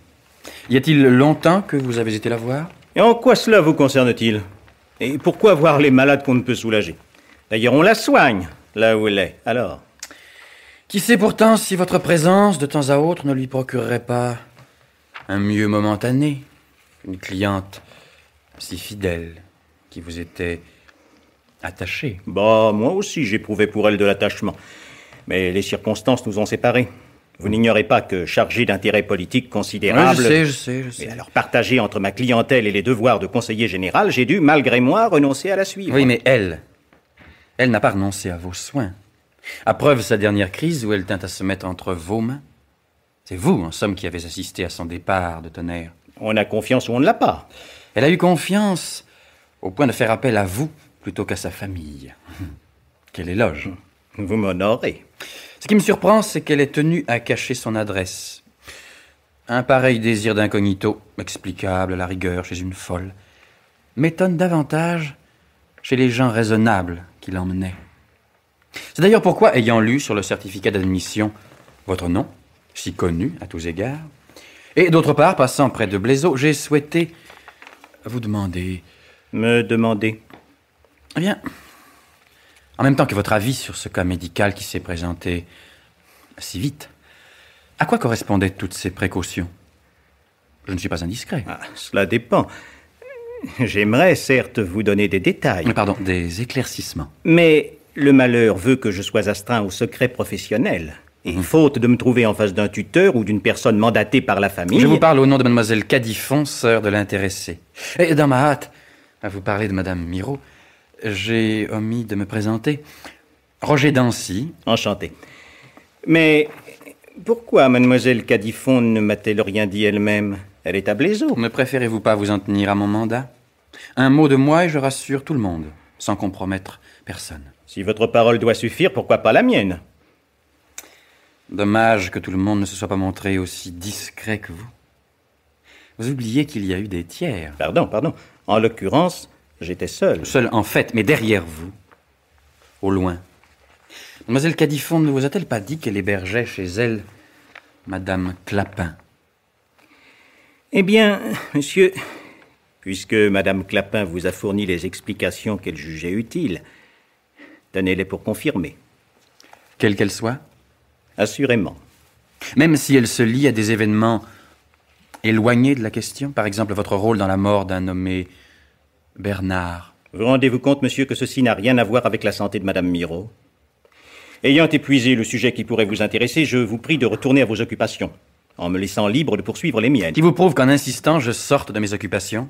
Y a-t-il longtemps que vous avez été la voir? Et en quoi cela vous concerne-t-il? Et pourquoi voir les malades qu'on ne peut soulager? D'ailleurs, on la soigne, là où elle est. Alors? Qui sait pourtant si votre présence, de temps à autre, ne lui procurerait pas un mieux momentané? Une cliente si fidèle, qui vous était attachée. Bah, moi aussi, j'éprouvais pour elle de l'attachement. Mais les circonstances nous ont séparés. Vous n'ignorez pas que, chargé d'intérêts politiques considérables... Oui, je sais. Et alors, partagé entre ma clientèle et les devoirs de conseiller général, j'ai dû, malgré moi, renoncer à la suivre. Oui, mais elle n'a pas renoncé à vos soins. À preuve, sa dernière crise, où elle tint à se mettre entre vos mains. C'est vous, en somme, qui avez assisté à son départ de tonnerre. On a confiance ou on ne l'a pas. Elle a eu confiance au point de faire appel à vous plutôt qu'à sa famille. Quel éloge. Vous m'honorez. Ce qui me surprend, c'est qu'elle est tenue à cacher son adresse. Un pareil désir d'incognito, explicable à la rigueur chez une folle, m'étonne davantage chez les gens raisonnables qui l'emmenaient. C'est d'ailleurs pourquoi, ayant lu sur le certificat d'admission votre nom, si connu à tous égards, et d'autre part, passant près de Blaiseau, j'ai souhaité vous demander... Me demander? Eh bien, en même temps que votre avis sur ce cas médical qui s'est présenté si vite, à quoi correspondaient toutes ces précautions? Je ne suis pas indiscret. Cela dépend. J'aimerais, certes, vous donner des détails. Pardon, des éclaircissements. Mais le malheur veut que je sois astreint au secret professionnel. Et faute de me trouver en face d'un tuteur ou d'une personne mandatée par la famille... Je vous parle au nom de mademoiselle Cadifon, sœur de l'intéressé. Et dans ma hâte à vous parler de madame Miro, j'ai omis de me présenter. Roger Dancy. Enchanté. Mais pourquoi mademoiselle Cadifon ne m'a-t-elle rien dit elle-même? Elle est à Blaiseau. Ne préférez-vous pas vous en tenir à mon mandat? Un mot de moi et je rassure tout le monde, sans compromettre personne. Si votre parole doit suffire, pourquoi pas la mienne? Dommage que tout le monde ne se soit pas montré aussi discret que vous. Vous oubliez qu'il y a eu des tiers. Pardon. En l'occurrence, j'étais seul. Seul en fait, mais derrière vous, au loin. Mademoiselle Cadifon ne vous a-t-elle pas dit qu'elle hébergeait chez elle Madame Clapin? Eh bien, monsieur, puisque Madame Clapin vous a fourni les explications qu'elle jugeait utiles, tenez-les pour confirmer. Quelle qu'elle soit? Assurément. Même si elle se lie à des événements éloignés de la question, par exemple votre rôle dans la mort d'un nommé Bernard. Vous rendez-vous compte, monsieur, que ceci n'a rien à voir avec la santé de Madame Miro? Ayant épuisé le sujet qui pourrait vous intéresser, je vous prie de retourner à vos occupations, en me laissant libre de poursuivre les miennes. Qui vous prouve qu'en insistant, je sorte de mes occupations?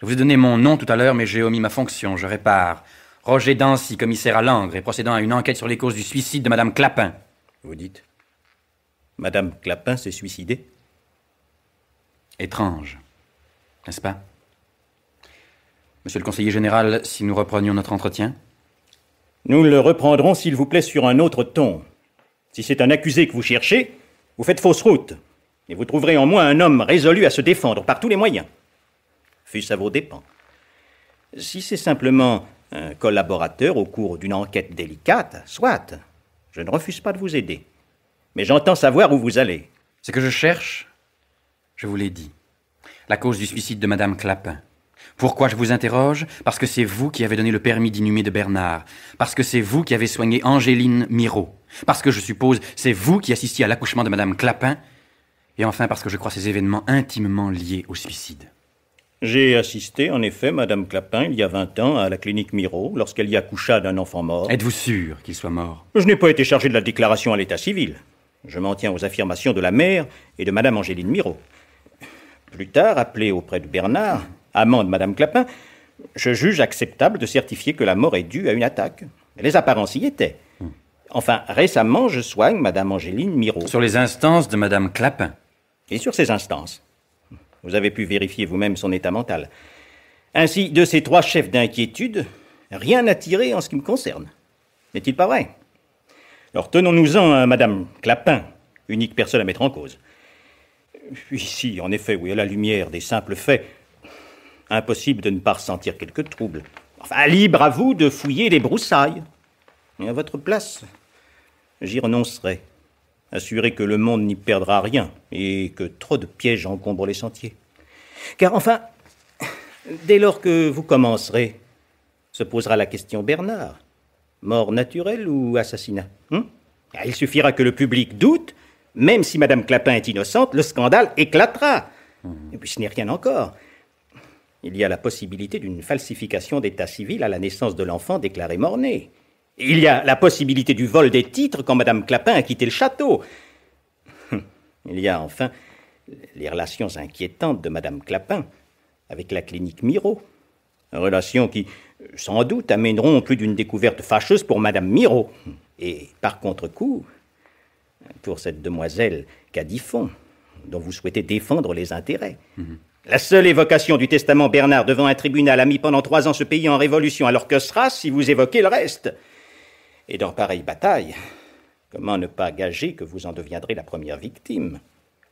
Je vous ai donné mon nom tout à l'heure, mais j'ai omis ma fonction. Je répare. Roger Dancy, commissaire à Langres, et procédant à une enquête sur les causes du suicide de Madame Clapin. Vous dites? Madame Clapin s'est suicidée? Étrange, n'est-ce pas? Monsieur le conseiller général, si nous reprenions notre entretien? Nous le reprendrons, s'il vous plaît, sur un autre ton. Si c'est un accusé que vous cherchez, vous faites fausse route. Et vous trouverez en moi un homme résolu à se défendre par tous les moyens. Fût-ce à vos dépens. Si c'est simplement un collaborateur au cours d'une enquête délicate, soit, je ne refuse pas de vous aider. Mais j'entends savoir où vous allez. Ce que je cherche, je vous l'ai dit. La cause du suicide de Madame Clapin. Pourquoi je vous interroge? Parce que c'est vous qui avez donné le permis d'inhumer de Bernard. Parce que c'est vous qui avez soigné Angéline Miro. Parce que je suppose c'est vous qui assistiez à l'accouchement de Madame Clapin. Et enfin parce que je crois ces événements intimement liés au suicide. J'ai assisté, en effet, Madame Clapin, il y a 20 ans, à la clinique Miro, lorsqu'elle y accoucha d'un enfant mort. Êtes-vous sûr qu'il soit mort? Je n'ai pas été chargé de la déclaration à l'état civil. Je m'en tiens aux affirmations de la mère et de Madame Angéline Miro. Plus tard, appelé auprès de Bernard, amant de Madame Clapin, je juge acceptable de certifier que la mort est due à une attaque. Les apparences y étaient. Enfin, récemment, je soigne Madame Angéline Miro. Sur les instances de Madame Clapin? Et sur ces instances. Vous avez pu vérifier vous-même son état mental. Ainsi, de ces 3 chefs d'inquiétude, rien n'a tiré en ce qui me concerne. N'est-il pas vrai? Alors tenons-nous-en à Madame Clapin, unique personne à mettre en cause. Ici, en effet, oui, à la lumière des simples faits, impossible de ne pas ressentir quelques troubles. Enfin, libre à vous de fouiller les broussailles. Et à votre place, j'y renoncerai. Assuré que le monde n'y perdra rien et que trop de pièges encombrent les sentiers. Car enfin, dès lors que vous commencerez, se posera la question Bernard. Mort naturelle ou assassinat? Il suffira que le public doute, même si Madame Clapin est innocente, le scandale éclatera. Et puis ce n'est rien encore. Il y a la possibilité d'une falsification d'état civil à la naissance de l'enfant déclaré mort-né. Il y a la possibilité du vol des titres quand Madame Clapin a quitté le château. Il y a enfin les relations inquiétantes de Madame Clapin avec la clinique Miro. Relations qui, sans doute, amèneront plus d'une découverte fâcheuse pour Madame Miro. Et par contre-coup, pour cette demoiselle Cadifon, dont vous souhaitez défendre les intérêts. La seule évocation du testament Bernard devant un tribunal a mis pendant 3 ans ce pays en révolution, alors que sera si vous évoquez le reste? Et dans pareille bataille, comment ne pas gager que vous en deviendrez la première victime?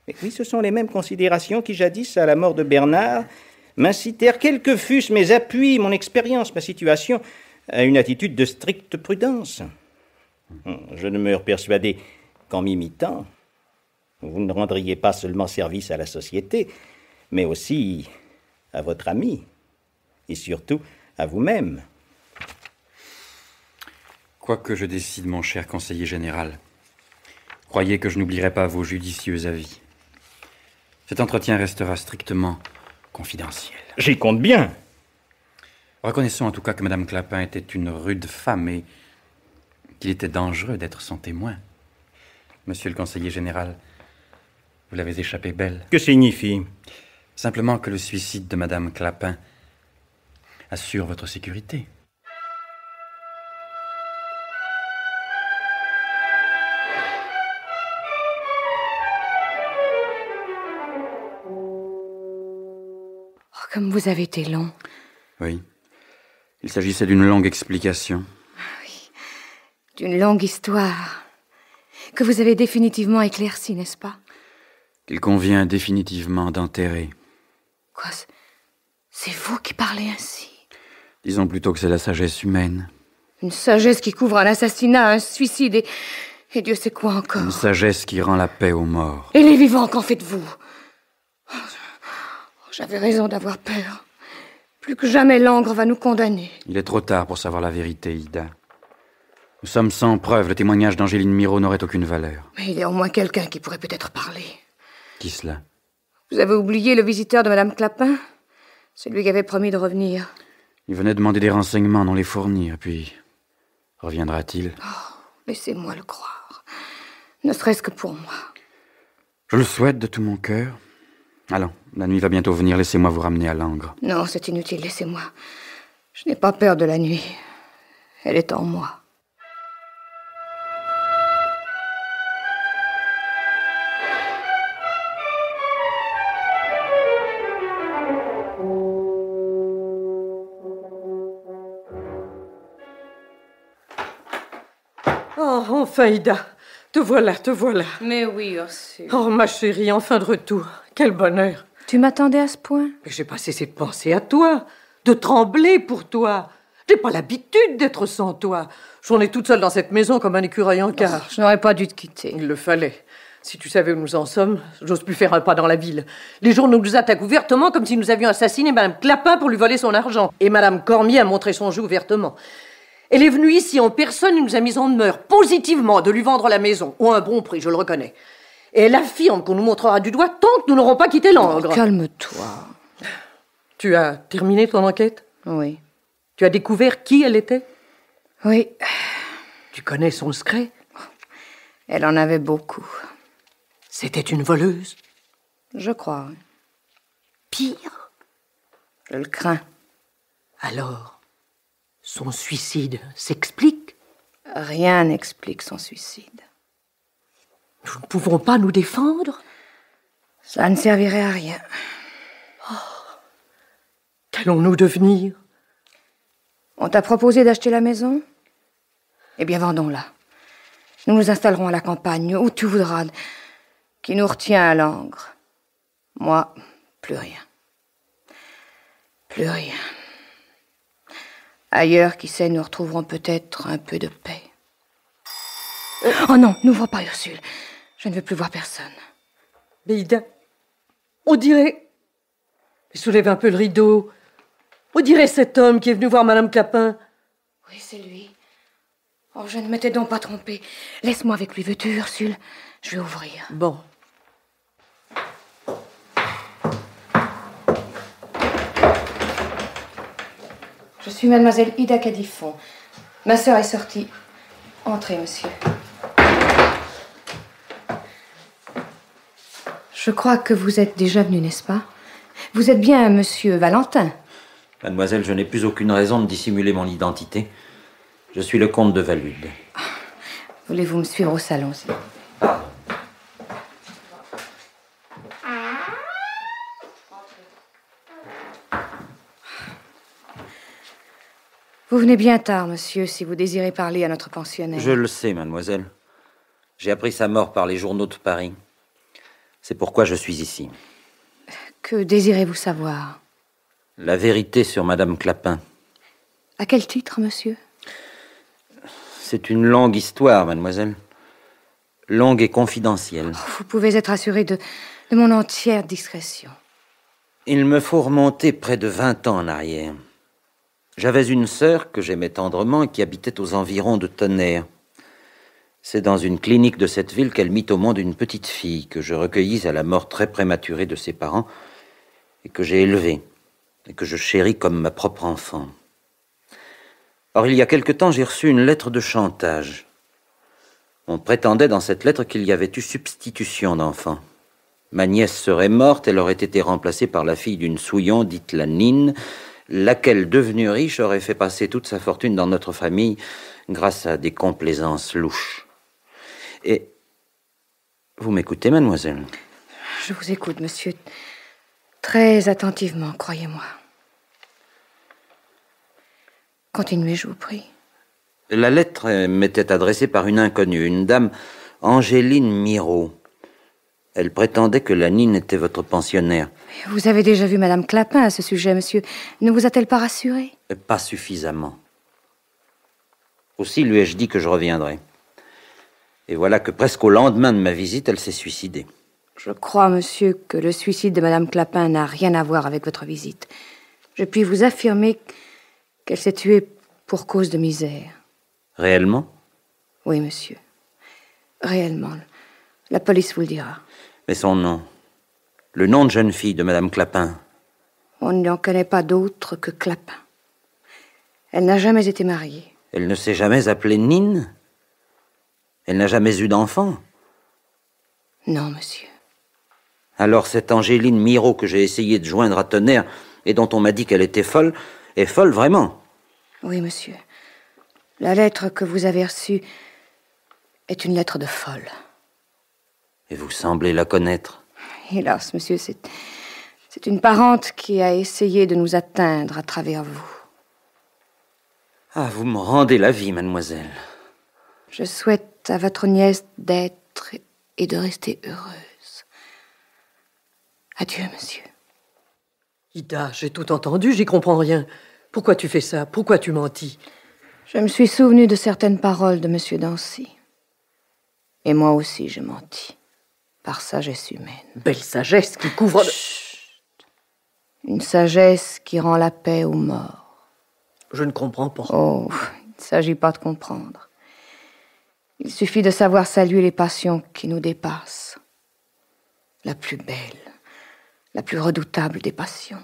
Et oui, ce sont les mêmes considérations qui, jadis, à la mort de Bernard, m'incitèrent, quels que fussent mes appuis, mon expérience, ma situation, à une attitude de stricte prudence. Je demeure persuadé qu'en m'imitant, vous ne rendriez pas seulement service à la société, mais aussi à votre ami, et surtout à vous-même. Quoi que je décide, mon cher conseiller général, croyez que je n'oublierai pas vos judicieux avis. Cet entretien restera strictement confidentiel. J'y compte bien. Reconnaissons en tout cas que Madame Clapin était une rude femme et qu'il était dangereux d'être son témoin. Monsieur le conseiller général, vous l'avez échappé belle. Que signifie? Simplement que le suicide de Madame Clapin assure votre sécurité. Comme vous avez été long. Oui. Il s'agissait d'une longue explication. Oui. D'une longue histoire que vous avez définitivement éclaircie, n'est-ce pas? Qu'il convient définitivement d'enterrer. Quoi? C'est vous qui parlez ainsi? Disons plutôt que c'est la sagesse humaine. Une sagesse qui couvre un assassinat, un suicide et Dieu sait quoi encore. Une sagesse qui rend la paix aux morts. Et les vivants, qu'en faites-vous? J'avais raison d'avoir peur. Plus que jamais, Langres va nous condamner. Il est trop tard pour savoir la vérité, Ida. Nous sommes sans preuve. Le témoignage d'Angéline Miro n'aurait aucune valeur. Mais il y a au moins quelqu'un qui pourrait peut-être parler. Qui cela? Vous avez oublié le visiteur de Madame Clapin? Celui qui avait promis de revenir. Il venait demander des renseignements, non les fournir, puis... reviendra-t-il? Oh, laissez-moi le croire. Ne serait-ce que pour moi. Je le souhaite de tout mon cœur. Allons, la nuit va bientôt venir, laissez-moi vous ramener à Langres. Non, c'est inutile, laissez-moi. Je n'ai pas peur de la nuit. Elle est en moi. Oh, enfin, Ida. Te voilà, te voilà. Mais oui, Ursule. Oh, ma chérie, enfin de retour. Quel bonheur. Tu m'attendais à ce point? Mais j'ai pas cessé de penser à toi, de trembler pour toi. J'ai pas l'habitude d'être sans toi. J'en ai toute seule dans cette maison comme un écureuil en cage. Je n'aurais pas dû te quitter. Il le fallait. Si tu savais où nous en sommes, j'ose plus faire un pas dans la ville. Les journaux nous attaquent ouvertement comme si nous avions assassiné Madame Clapin pour lui voler son argent. Et Madame Cormier a montré son jeu ouvertement. Elle est venue ici en personne et nous a mis en demeure positivement de lui vendre la maison, ou un bon prix, je le reconnais. Et elle affirme qu'on nous montrera du doigt tant que nous n'aurons pas quitté Langres. Calme-toi. Tu as terminé ton enquête? Oui. Tu as découvert qui elle était? Oui. Tu connais son secret? Elle en avait beaucoup. C'était une voleuse? Je crois, oui. Pire? Je le crains. Alors, son suicide s'explique? Rien n'explique son suicide. Nous ne pouvons pas nous défendre? Ça ne servirait à rien. Qu'allons-nous devenir? On t'a proposé d'acheter la maison? Eh bien, vendons-la. Nous nous installerons à la campagne, où tu voudras, qui nous retient à Langres. Moi, plus rien. Plus rien. Ailleurs, qui sait, nous retrouverons peut-être un peu de paix. Oh non, n'ouvre pas, Ursule. Je ne veux plus voir personne. Béida, on dirait... Soulève un peu le rideau. On dirait cet homme qui est venu voir Madame Clapin. Oui, c'est lui. Oh, je ne m'étais donc pas trompée. Laisse-moi avec lui, veux-tu, Ursule? Je vais ouvrir. Bon. Je suis mademoiselle Ida Cadifon. Ma sœur est sortie. Entrez, monsieur. Je crois que vous êtes déjà venu, n'est-ce pas? Vous êtes bien monsieur Valentin? Mademoiselle, je n'ai plus aucune raison de dissimuler mon identité. Je suis le comte de Valude. Voulez-vous me suivre au salon, s'il vous plaît? Vous venez bien tard, monsieur, si vous désirez parler à notre pensionnaire. Je le sais, mademoiselle. J'ai appris sa mort par les journaux de Paris. C'est pourquoi je suis ici. Que désirez-vous savoir? La vérité sur Madame Clapin. À quel titre, monsieur? C'est une longue histoire, mademoiselle. Longue et confidentielle. Vous pouvez être assuré de mon entière discrétion. Il me faut remonter près de 20 ans en arrière. J'avais une sœur que j'aimais tendrement et qui habitait aux environs de Tonnerre. C'est dans une clinique de cette ville qu'elle mit au monde une petite fille que je recueillis à la mort très prématurée de ses parents et que j'ai élevée et que je chéris comme ma propre enfant. Or, il y a quelque temps, j'ai reçu une lettre de chantage. On prétendait dans cette lettre qu'il y avait eu substitution d'enfants. Ma nièce serait morte, elle aurait été remplacée par la fille d'une souillon dite la Nine, laquelle, devenue riche, aurait fait passer toute sa fortune dans notre famille grâce à des complaisances louches. Et vous m'écoutez, mademoiselle? Je vous écoute, monsieur, très attentivement, croyez-moi. Continuez, je vous prie. La lettre m'était adressée par une inconnue, une dame, Angéline Miraut. Elle prétendait que la Nine était votre pensionnaire. Vous avez déjà vu Madame Clapin à ce sujet, monsieur. Ne vous a-t-elle pas rassuré? Pas suffisamment. Aussi lui ai-je dit que je reviendrais. Et voilà que presque au lendemain de ma visite, elle s'est suicidée. Je crois, monsieur, que le suicide de Madame Clapin n'a rien à voir avec votre visite. Je puis vous affirmer qu'elle s'est tuée pour cause de misère. Réellement? Oui, monsieur. Réellement. La police vous le dira. Mais son nom? Le nom de jeune fille de Madame Clapin? On n'en connaît pas d'autre que Clapin. Elle n'a jamais été mariée. Elle ne s'est jamais appelée Nine? Elle n'a jamais eu d'enfant? Non, monsieur. Alors cette Angéline Miraut que j'ai essayé de joindre à Tonnerre et dont on m'a dit qu'elle était folle, est folle vraiment? Oui, monsieur. La lettre que vous avez reçue est une lettre de folle. Et vous semblez la connaître? Hélas, monsieur, c'est une parente qui a essayé de nous atteindre à travers vous. Ah, vous me rendez la vie, mademoiselle. Je souhaite à votre nièce d'être et de rester heureuse. Adieu, monsieur. Ida, j'ai tout entendu, j'y comprends rien. Pourquoi tu fais ça? Pourquoi tu mentis? Je me suis souvenu de certaines paroles de monsieur Dancy. Et moi aussi, j'ai menti. Par sagesse humaine. Belle sagesse qui couvre... Chut. Une sagesse qui rend la paix aux morts. Je ne comprends pas. Oh, il ne s'agit pas de comprendre. Il suffit de savoir saluer les passions qui nous dépassent. La plus belle, la plus redoutable des passions.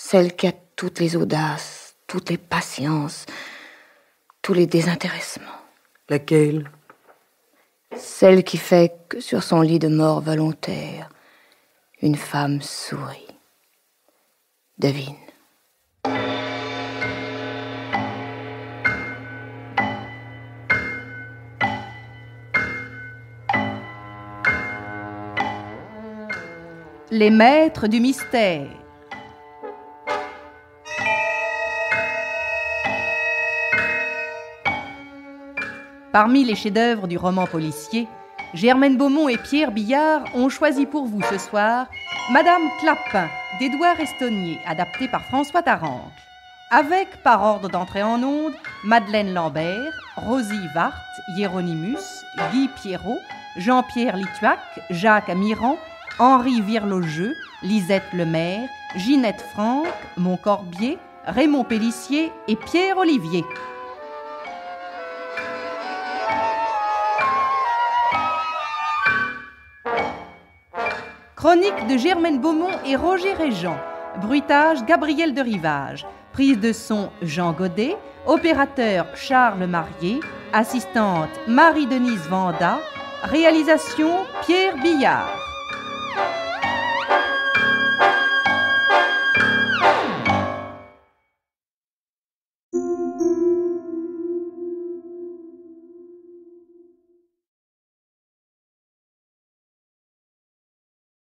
Celle qui a toutes les audaces, toutes les patiences, tous les désintéressements. Laquelle? Celle qui fait que sur son lit de mort volontaire, une femme sourit. Devine. Les maîtres du mystère. Parmi les chefs-d'œuvre du roman policier, Germaine Beaumont et Pierre Billard ont choisi pour vous ce soir Madame Clapin d'Édouard Estonnier, adapté par François Taranque, avec, par ordre d'entrée en onde, Madeleine Lambert, Rosie Wart, Hieronymus, Guy Pierrot, Jean-Pierre Lituac, Jacques Amiran, Henri Virlogeux, Lisette Lemaire, Ginette Franck, Montcorbier, Raymond Pélissier et Pierre Olivier. Chronique de Germaine Beaumont et Roger Régent. Bruitage Gabriel de Rivage. Prise de son Jean Godet. Opérateur Charles Marié. Assistante Marie-Denise Vanda. Réalisation Pierre Billard.